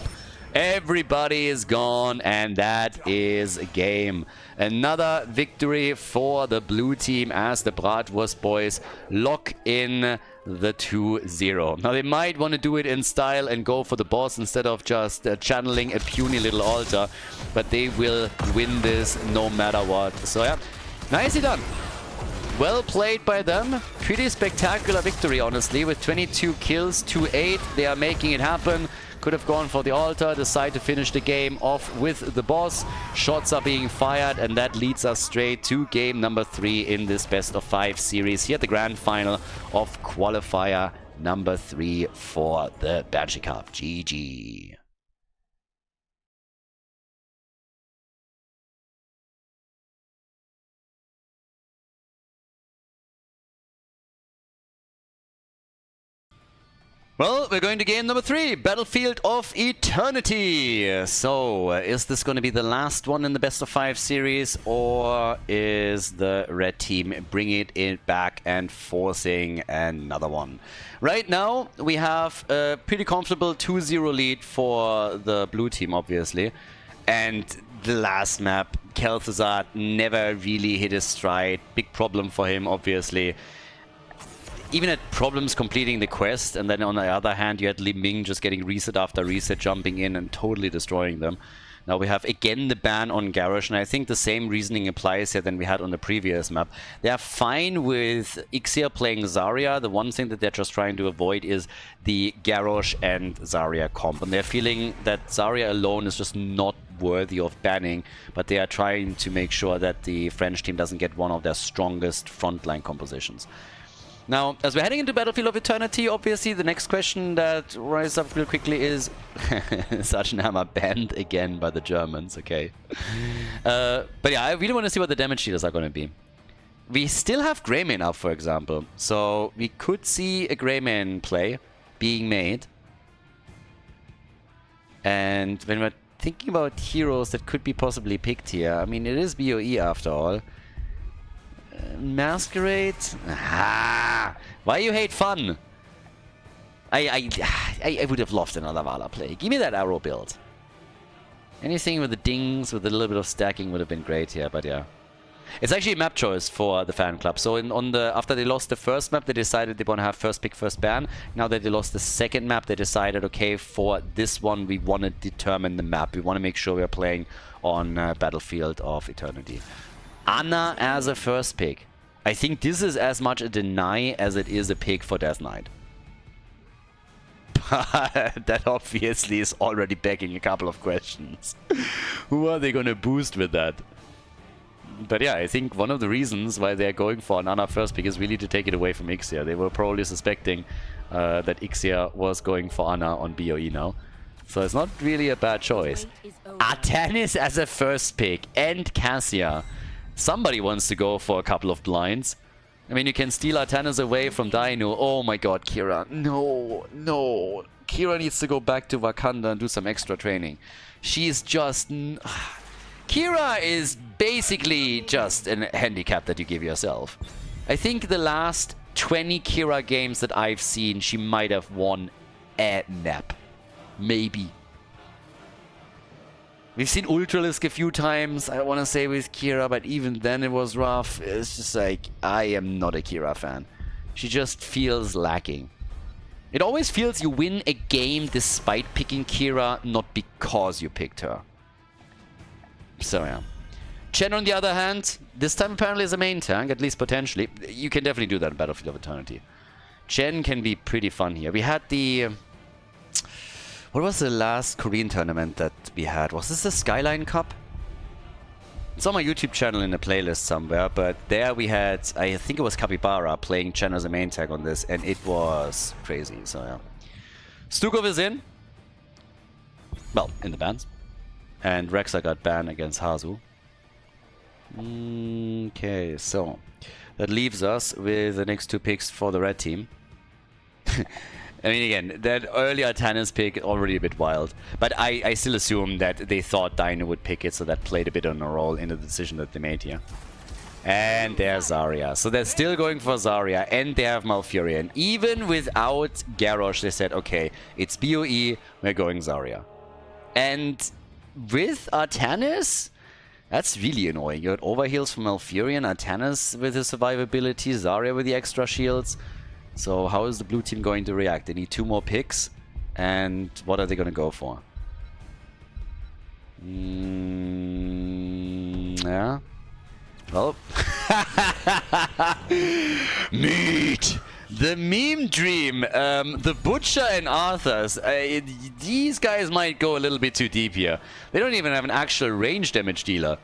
Everybody is gone, and that is a game. Another victory for the blue team as the Bratwurst boys lock in the 2-0. Now, they might want to do it in style and go for the boss instead of just channeling a puny little altar, but they will win this no matter what. So, yeah, nicely done. Well played by them. Pretty spectacular victory, honestly, with 22 kills, 2-8. They are making it happen. Could have gone for the altar, decide to finish the game off with the boss. Shots are being fired, and that leads us straight to game number 3 in this best of 5 series here at the grand final of qualifier number 3 for the Banshee Cup. GG. Well, we're going to game number 3, Battlefield of Eternity. So, is this going to be the last one in the best of 5 series, or is the red team bringing it back and forcing another one? Right now, we have a pretty comfortable 2-0 lead for the blue team, obviously. And the last map, Khaldor never really hit his stride. Big problem for him, obviously. Even had problems completing the quest, and then on the other hand you had Li Ming just getting reset after reset, jumping in and totally destroying them. Now we have again the ban on Garrosh, and I think the same reasoning applies here than we had on the previous map. They are fine with Ixia playing Zarya. The one thing that they're just trying to avoid is the Garrosh and Zarya comp, and they're feeling that Zarya alone is just not worthy of banning, but they are trying to make sure that the French team doesn't get one of their strongest frontline compositions. Now, as we're heading into Battlefield of Eternity, obviously the next question that rises up real quickly is Sachsenhammer banned again by the Germans, okay. But yeah, I really want to see what the damage dealers are going to be. We still have Greymane up, for example, so we could see a Greymane play being made. And when we're thinking about heroes that could be possibly picked here, I mean, it is BOE after all. Masquerade? Ah, why you hate fun? I would have loved another Vala play. Give me that arrow build. Anything with the dings, with a little bit of stacking would have been great here, but yeah. It's actually a map choice for the fan club. So after they lost the first map, they decided they want to have first pick, first ban. Now that they lost the second map, they decided, okay, for this one, we want to determine the map. We want to make sure we are playing on Battlefield of Eternity. Anna as a first pick. I think this is as much a deny as it is a pick for Death Knight. That obviously is already begging a couple of questions. Who are they going to boost with that? But yeah, I think one of the reasons why they're going for an Ana first pick is really to take it away from Ixia. They were probably suspecting that Ixia was going for Ana on BOE now. So it's not really a bad choice. Artanis as a first pick and Cassia. Somebody wants to go for a couple of blinds. I mean, you can steal Artanis away from Dainu. Oh my god, Kira. No, no. Kira needs to go back to Wakanda and do some extra training. She's just... Kira is basically just a handicap that you give yourself. I think the last 20 Kira games that I've seen, she might have won a nap. Maybe. We've seen Ultralisk a few times, I want to say, with Kira, but even then it was rough. It's just like, I am not a Kira fan. She just feels lacking. It always feels you win a game despite picking Kira, not because you picked her. So yeah. Chen, on the other hand, this time apparently is a main tank, at least potentially. You can definitely do that in Battlefield of Eternity. Chen can be pretty fun here. We had the... What was the last Korean tournament that we had? Was this the Skyline Cup? It's on my YouTube channel in a playlist somewhere, but there we had, I think it was Capybara playing Chen as a main tank on this, and it was crazy, so yeah. Stukov is in. Well, in the bans. And Rexa got banned against Hazu. Okay, so that leaves us with the next two picks for the red team. I mean, again, that earlier Tannis pick already a bit wild, but I still assume that they thought Dino would pick it, so that played a bit on a role in the decision that they made here. And there's Zarya. So they're still going for Zarya, and they have Malfurion. Even without Garrosh, they said, okay, it's BOE, we're going Zarya. And with Artanis, that's really annoying. You had overheals from Malfurion, Artanis with his survivability, Zarya with the extra shields. So how is the blue team going to react? They need two more picks, and what are they going to go for? Yeah. Well. Meat! The meme dream, the Butcher and Arthurs, these guys might go a little bit too deep here. They don't even have an actual range damage dealer.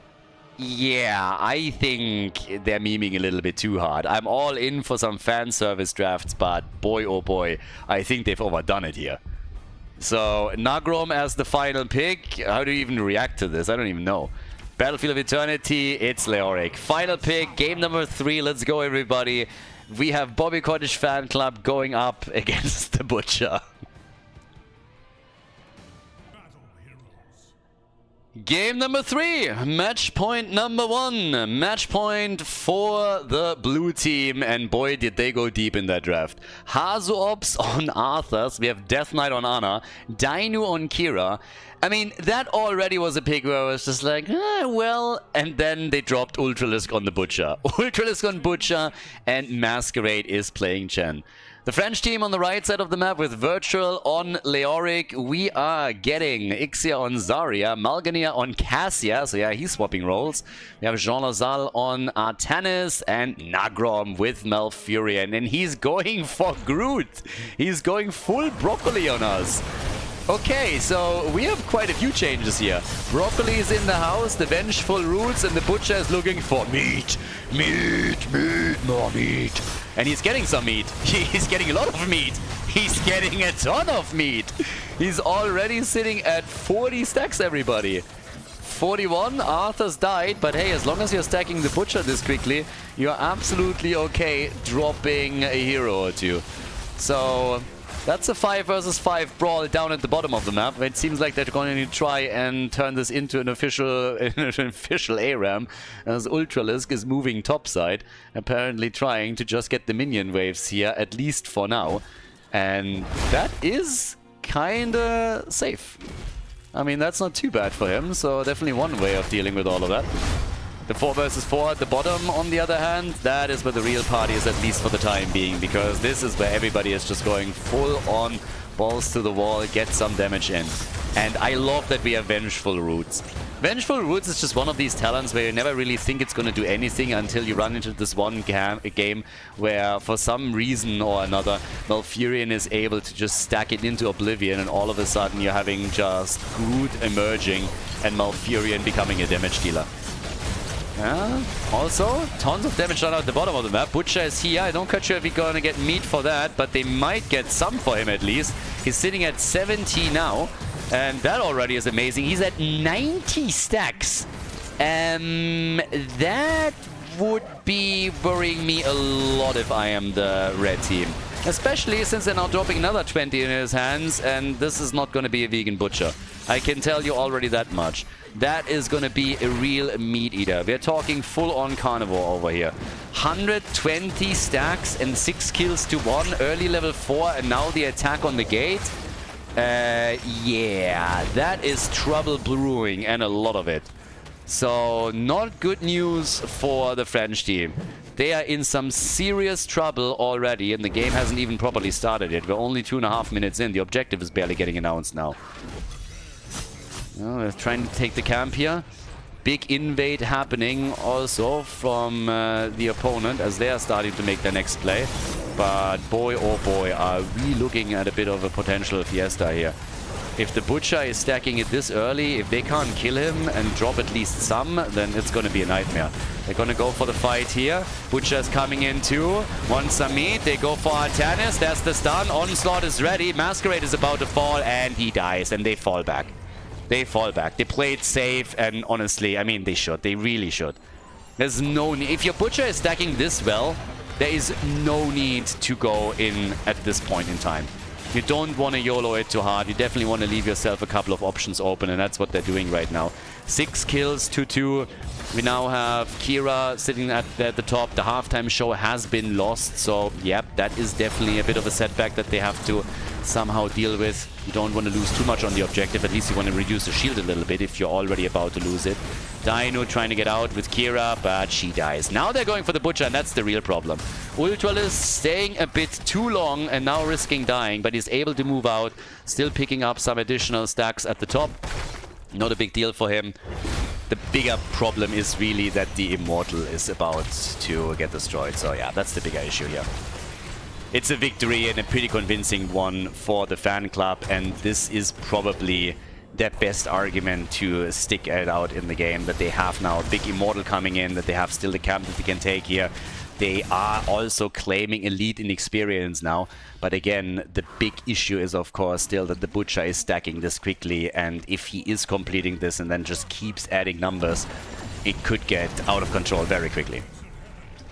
Yeah, I think they're memeing a little bit too hard. I'm all in for some fan service drafts, but boy oh boy, I think they've overdone it here. So, Nagrom as the final pick. How do you even react to this? I don't even know. Battlefield of Eternity, it's Leoric. Final pick, game number 3. Let's go, everybody. We have Bobby Cottage Fan Club going up against the Butcher. Game number 3, match point number 1. Match point for the blue team, and boy did they go deep in that draft. Hazu Ops on Arthurs, we have Death Knight on Ana, Dainu on Kira. I mean, that already was a pick where I was just like, well, and then they dropped Ultralisk on the Butcher. Ultralisk on Butcher, and Masquerade is playing Chen. The French team on the right side of the map with Virtual on Leoric. We are getting Ixia on Zarya, Malgania on Cassia, so yeah, he's swapping roles. We have Jean Lazare on Artanis, and Nagrom with Malfurion, and he's going for Groot. He's going full broccoli on us. Okay, so we have quite a few changes here. Broccoli is in the house, the Vengeful Roots, and the Butcher is looking for meat. Meat, meat, more meat. And he's getting some meat. He's getting a lot of meat. He's getting a ton of meat. He's already sitting at 40 stacks, everybody. 41, Arthur's died, but hey, as long as you're stacking the Butcher this quickly, you're absolutely okay dropping a hero or two. So that's a 5 versus 5 brawl down at the bottom of the map. It seems like they're going to try and turn this into an official ARAM, as Ultralisk is moving topside, apparently trying to just get the minion waves here, at least for now. And that is kinda safe. I mean, that's not too bad for him, so definitely one way of dealing with all of that. The 4 versus 4 at the bottom, on the other hand, that is where the real party is, at least for the time being, because this is where everybody is just going full on balls to the wall, get some damage in. And I love that we have Vengeful Roots. Vengeful Roots is just one of these talents where you never really think it's going to do anything until you run into this one game where, for some reason or another, Malfurion is able to just stack it into Oblivion, and all of a sudden you're having just Groot emerging and Malfurion becoming a damage dealer. Yeah. Also, tons of damage done at the bottom of the map. Butcher is here. I'm not quite sure if we're going to get meat for that, but they might get some for him at least. He's sitting at 70 now. And that already is amazing. He's at 90 stacks. That would be worrying me a lot if I am the red team. Especially since they're now dropping another 20 in his hands, and this is not going to be a vegan butcher. I can tell you already that much. That is going to be a real meat eater. We're talking full-on carnivore over here. 120 stacks and 6 kills to 1. Early level 4, and now the attack on the gate. Yeah, that is trouble brewing, and a lot of it. So, not good news for the French team. They are in some serious trouble already, and the game hasn't even properly started yet. We're only 2.5 minutes in. The objective is barely getting announced now. Well, they're trying to take the camp here. Big invade happening also from the opponent as they are starting to make their next play. But boy, oh boy, are we looking at a bit of a potential fiesta here. If the Butcher is stacking it this early, if they can't kill him and drop at least some, then it's going to be a nightmare. They're going to go for the fight here. Butcher's coming in too. Wants some meat. They go for Artanis. That's the stun. Onslaught is ready. Masquerade is about to fall, and he dies, and they fall back. They fall back. They played safe, and honestly, I mean, they should. They really should. There's no need. If your Butcher is stacking this well, there is no need to go in at this point in time. You don't want to YOLO it too hard. You definitely want to leave yourself a couple of options open, and that's what they're doing right now. 6 kills to 2. We now have Kira sitting at the top. The halftime show has been lost, so yep, that is definitely a bit of a setback that they have to somehow deal with. You don't want to lose too much on the objective. At least you want to reduce the shield a little bit if you're already about to lose it. Dino trying to get out with Kira, but she dies. Now they're going for the Butcher, and that's the real problem. Ultralis staying a bit too long and now risking dying, but he's able to move out, still picking up some additional stacks at the top. Not a big deal for him. The bigger problem is really that the Immortal is about to get destroyed. So yeah, that's the bigger issue here. It's a victory, and a pretty convincing one for the fan club, and this is probably their best argument to stick it out in the game, that they have now a big Immortal coming in, that they have still the camp that they can take here. They are also claiming a lead in experience now, but again, the big issue is of course still that the Butcher is stacking this quickly, and if he is completing this and then just keeps adding numbers, it could get out of control very quickly.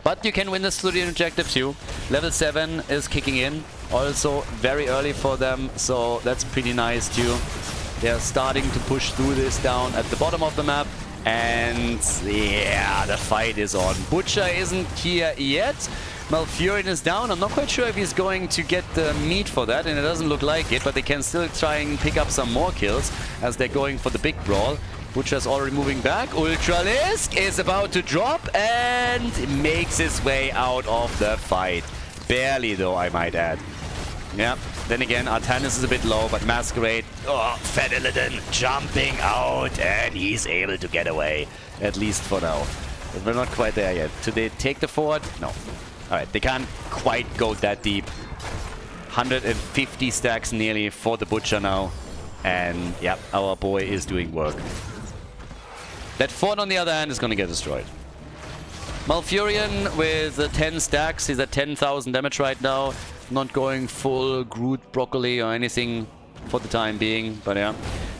But you can win this through the objective too. Level 7 is kicking in, also very early for them, so that's pretty nice too. They're starting to push through this down at the bottom of the map, and yeah, the fight is on. Butcher isn't here yet. Malfurion is down. I'm not quite sure if he's going to get the meat for that, and it doesn't look like it, but they can still try and pick up some more kills as they're going for the big brawl. Butcher's already moving back. Ultralisk is about to drop and makes his way out of the fight. Barely though, I might add. Yeah, then again, Artanis is a bit low, but Masquerade, oh, Fat Illidan jumping out, and he's able to get away, at least for now. But we're not quite there yet. Do they take the fort? No. Alright, they can't quite go that deep. 150 stacks nearly for the Butcher now. And yeah, our boy is doing work. That fort on the other hand is going to get destroyed. Malfurion with 10 stacks, he's at 10,000 damage right now. Not going full Groot broccoli or anything for the time being, but yeah.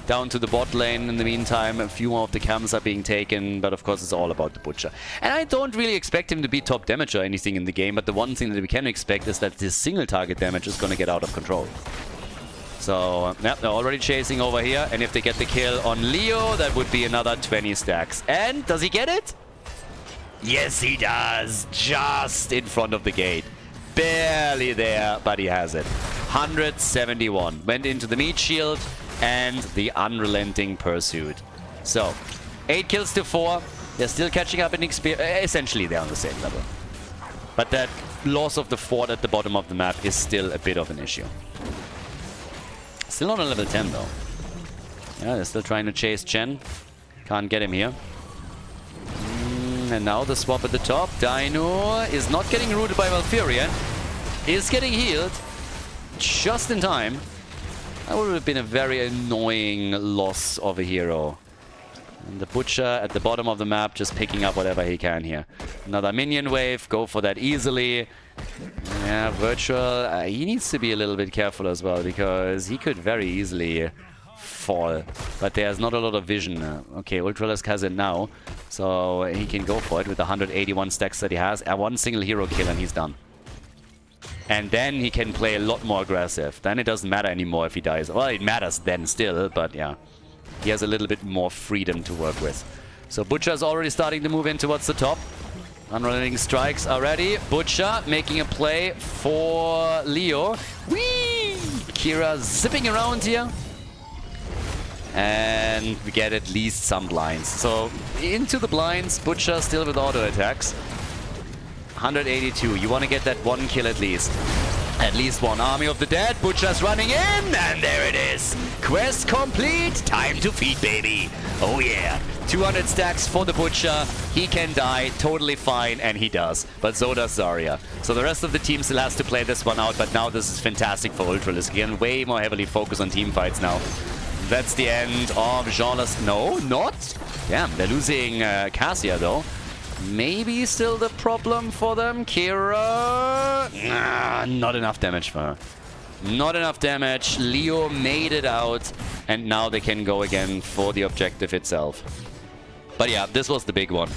Down to the bot lane in the meantime, a few more of the camps are being taken, but of course it's all about the Butcher. And I don't really expect him to be top damage or anything in the game, but the one thing that we can expect is that this single target damage is going to get out of control. So, yeah, they're already chasing over here, and if they get the kill on Leo, that would be another 20 stacks. And does he get it? Yes, he does! Just in front of the gate. Barely there, but he has it. 171. Went into the meat shield and the unrelenting pursuit. So, 8 kills to 4. They're still catching up in experience. Essentially, they're on the same level. But that loss of the fort at the bottom of the map is still a bit of an issue. Still not on level 10 though. Yeah, they're still trying to chase Chen. Can't get him here. And now the swap at the top. Dino is not getting rooted by Malfurion. Is getting healed. Just in time. That would have been a very annoying loss of a hero. And the Butcher at the bottom of the map just picking up whatever he can here. Another minion wave. Go for that easily. Yeah, Virtual. He needs to be a little bit careful as well because he could very easily fall. But there's not a lot of vision. Okay, Ultralisk has it now. So he can go for it with the 181 stacks that he has. One single hero kill and he's done. And then he can play a lot more aggressive. Then it doesn't matter anymore if he dies. Well, it matters then still, but yeah. He has a little bit more freedom to work with. So Butcher's already starting to move in towards the top. Unrolling strikes already. Butcher making a play for Leo. Whee! Kira zipping around here. And we get at least some blinds. So into the blinds, Butcher still with auto attacks. 182. You want to get that one kill at least. At least one. Army of the Dead. Butcher's running in. And there it is. Quest complete. Time to feed, baby. Oh yeah. 200 stacks for the Butcher. He can die. Totally fine. And he does. But so does Zarya. So the rest of the team still has to play this one out. But now this is fantastic for Ultralisk. Again, way more heavily focused on team fights now. That's the end of Jeanless. No, not. Damn, they're losing Cassia though. Maybe still the problem for them. Kira. Not enough damage for her. Not enough damage. Leo made it out. And now they can go again for the objective itself. But yeah, this was the big one.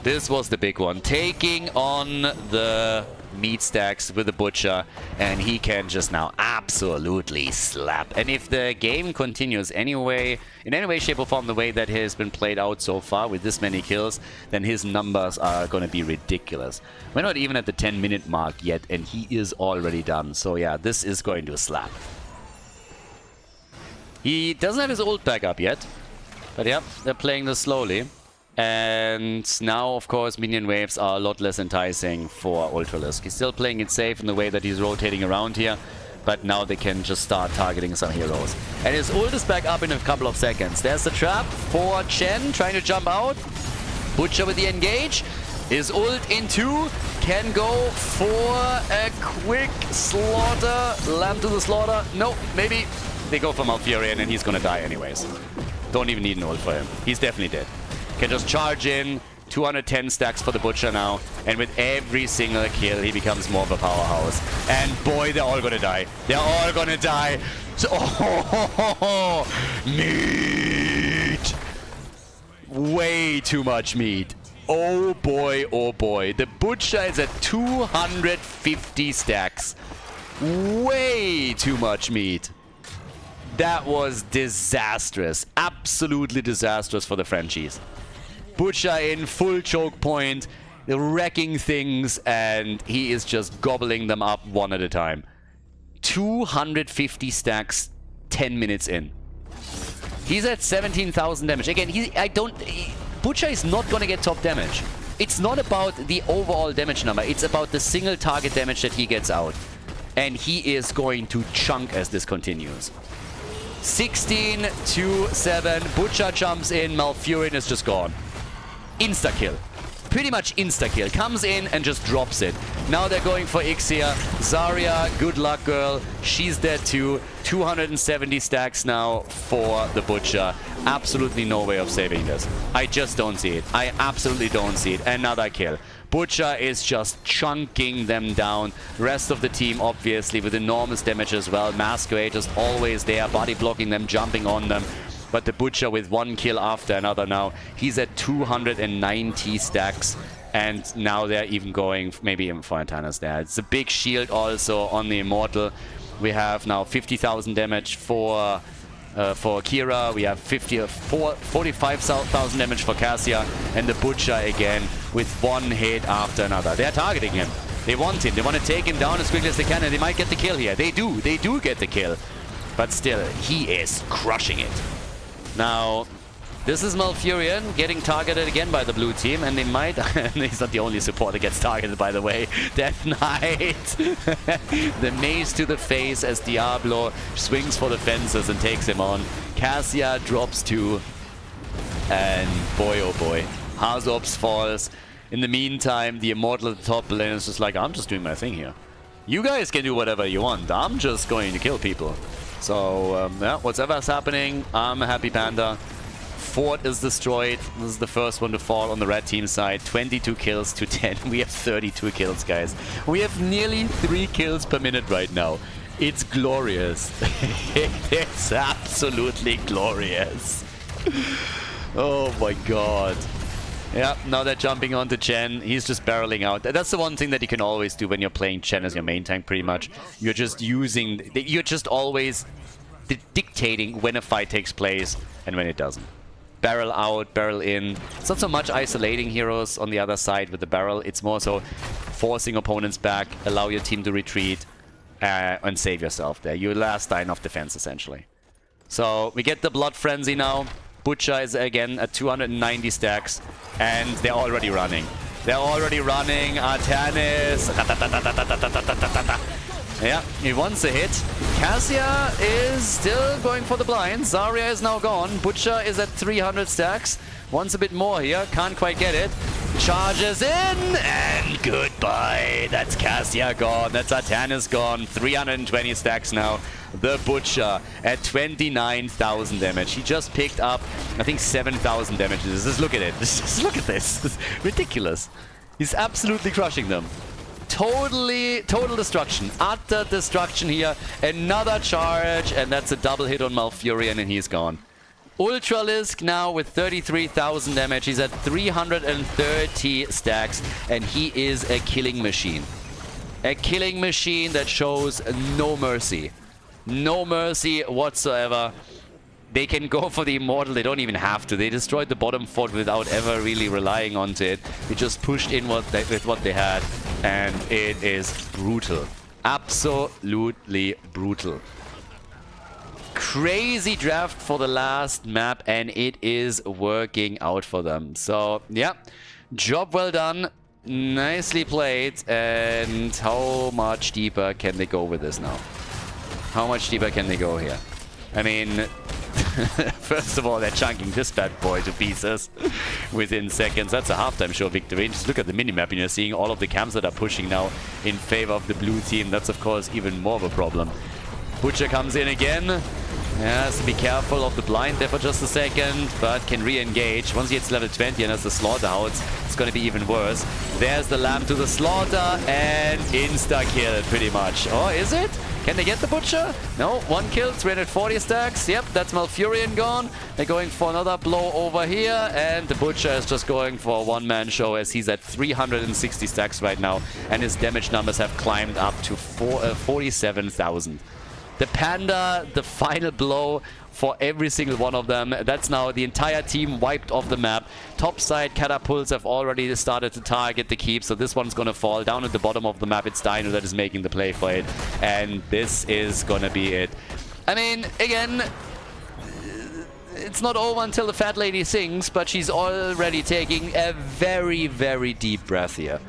This was the big one. Taking on the meat stacks with the Butcher. And he can just now absolutely slap. And if the game continues anyway, in any way, shape or form, the way that he has been played out so far with this many kills, then his numbers are going to be ridiculous. We're not even at the 10-minute mark yet, and he is already done. So yeah, this is going to slap. He doesn't have his ult back up yet. But yeah, they're playing this slowly. And now, of course, minion waves are a lot less enticing for Ultralisk. He's still playing it safe in the way that he's rotating around here. But now they can just start targeting some heroes. And his ult is back up in a couple of seconds. There's the trap for Chen trying to jump out. Butcher with the engage. His ult in 2. Can go for a quick slaughter. Lamb to the slaughter. No, maybe they go for Malfurion and he's gonna die anyways. Don't even need an ult for him. He's definitely dead. Can just charge in. 210 stacks for the Butcher now. And with every single kill, he becomes more of a powerhouse. And boy, they're all gonna die. They're all gonna die. So, meat! Way too much meat. Oh boy, oh boy. The Butcher is at 250 stacks. Way too much meat. That was disastrous. Absolutely disastrous for the Frenchies. Butcher in full choke point, wrecking things, and he is just gobbling them up one at a time. 250 stacks, 10 minutes in. He's at 17,000 damage. Again, Butcher is not going to get top damage. It's not about the overall damage number. It's about the single target damage that he gets out. And he is going to chunk as this continues. 16-7. Butcher jumps in. Malfurion is just gone. Insta-kill. Pretty much insta-kill. Comes in and just drops it. Now they're going for X here. Zarya, good luck, girl. She's dead too. 270 stacks now for the Butcher. Absolutely no way of saving this. I just don't see it. I absolutely don't see it. Another kill. Butcher is just chunking them down. Rest of the team, obviously, with enormous damage as well. Masquerade just always there, body blocking them, jumping on them. But the Butcher with one kill after another now. He's at 290 stacks. And now they're even going, maybe even for Antanas there. It's a big shield also on the Immortal. We have now 50,000 damage for Kira. We have 45,000 damage for Cassia. And the Butcher again with one hit after another. They're targeting him. They want him. They want to take him down as quickly as they can. And they might get the kill here. They do. They do get the kill. But still, he is crushing it. Now, this is Malfurion getting targeted again by the blue team, and they might... he's not the only support that gets targeted, by the way. Death Knight! The mace to the face as Diablo swings for the fences and takes him on. Cassia drops 2. And boy, oh boy. Hazops falls. In the meantime, the Immortal at the top lane is just like, I'm just doing my thing here. You guys can do whatever you want. I'm just going to kill people. So, yeah, whatever's happening, I'm a happy panda. Fort is destroyed. This is the first one to fall on the red team side. 22 kills to 10. We have 32 kills, guys. We have nearly 3 kills per minute right now. It's glorious. It's absolutely glorious. Oh my god. Yeah, now they're jumping onto Chen. He's just barreling out. That's the one thing that you can always do when you're playing Chen as your main tank, pretty much. You're just using... You're just always dictating when a fight takes place and when it doesn't. Barrel out, barrel in. It's not so much isolating heroes on the other side with the barrel. It's more so forcing opponents back, allow your team to retreat, and save yourself there. Your last line of defense, essentially. So, we get the Blood Frenzy now. Butcher is again at 290 stacks, and they're already running. They're already running. Artanis. Yeah, he wants a hit. Cassia is still going for the blind. Zarya is now gone. Butcher is at 300 stacks. Wants a bit more here. Can't quite get it. Charges in, and goodbye. That's Cassia gone. That's Artanis gone. 320 stacks now. The Butcher at 29,000 damage. He just picked up, I think, 7,000 damage. Just look at it. Just look at this. It's ridiculous. He's absolutely crushing them. Total destruction. Utter destruction here. Another charge, and that's a double hit on Malfurion, and he's gone. Ultralisk now with 33,000 damage. He's at 330 stacks, and he is a killing machine. A killing machine that shows no mercy. No mercy whatsoever. They can go for the Immortal. They don't even have to. They destroyed the bottom fort without ever really relying onto it. They just pushed in with what they had, and it is brutal. Absolutely brutal. Crazy draft for the last map, and it is working out for them. So, yeah, job well done. Nicely played. And how much deeper can they go with this now? How much deeper can they go here? I mean, first of all, they're chunking this bad boy to pieces within seconds. That's a halftime show victory. Just look at the minimap, and you're seeing all of the camps that are pushing now in favor of the blue team. That's, of course, even more of a problem. Butcher comes in again. Has to be careful of the blind there for just a second, but can re-engage. Once he hits level 20 and has the Slaughterhouse, it's going to be even worse. There's the Lamb to the Slaughter, and insta-kill pretty much. Oh, is it? Can they get the Butcher? No, 1 kill, 340 stacks. Yep, that's Malfurion gone. They're going for another blow over here, and the Butcher is just going for a one-man show as he's at 360 stacks right now, and his damage numbers have climbed up to 47,000. The Panda, the final blow for every single one of them. That's now the entire team wiped off the map. Topside catapults have already started to target the keep, so this one's going to fall. Down at the bottom of the map, it's Dino that is making the play for it. And this is going to be it. I mean, again, it's not over until the fat lady sings, but she's already taking a very, very deep breath here.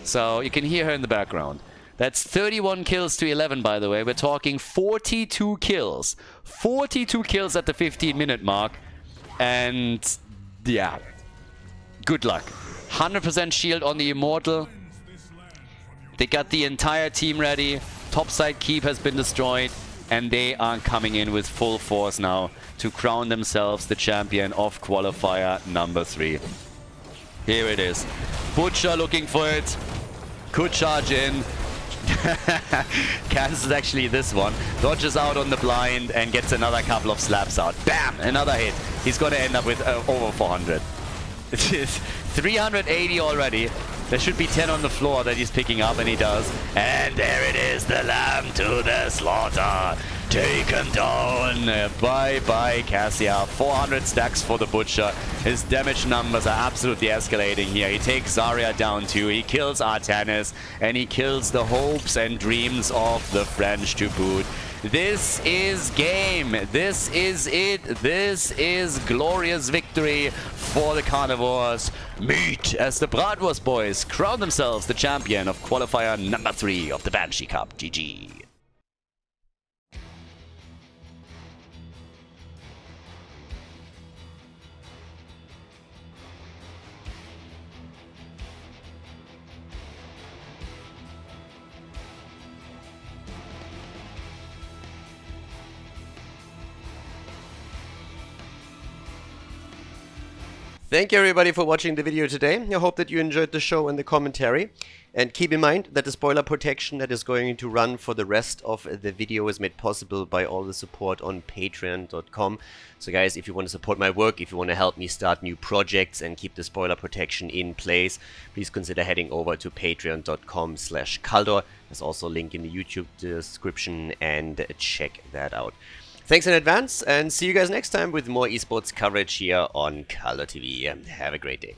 So you can hear her in the background. That's 31 kills to 11, by the way. We're talking 42 kills. 42 kills at the 15-minute mark. And, yeah. Good luck. 100% shield on the Immortal. They got the entire team ready. Topside keep has been destroyed. And they are coming in with full force now to crown themselves the champion of qualifier number 3. Here it is. Butcher looking for it. Could charge in. Cass is actually this one. Dodges out on the blind and gets another couple of slaps out. Bam! Another hit. He's going to end up with over 400. 380 already. There should be 10 on the floor that he's picking up, and he does. And there it is, the Lamb to the Slaughter. Taken down. Bye-bye, Cassia. 400 stacks for the Butcher. His damage numbers are absolutely escalating here. He takes Zarya down too. He kills Artanis. And he kills the hopes and dreams of the French to boot. This is game. This is it. This is glorious victory for the Carnivores. Meet as the Bratwurst boys crown themselves the champion of qualifier number 3 of the Banshee Cup. GG. Thank you everybody for watching the video today. I hope that you enjoyed the show and the commentary. And keep in mind that the spoiler protection that is going to run for the rest of the video is made possible by all the support on patreon.com. So guys, if you want to support my work, if you want to help me start new projects and keep the spoiler protection in place, please consider heading over to patreon.com/Khaldor. There's also a link in the YouTube description, and check that out. Thanks in advance, and see you guys next time with more esports coverage here on Khaldor TV. Have a great day.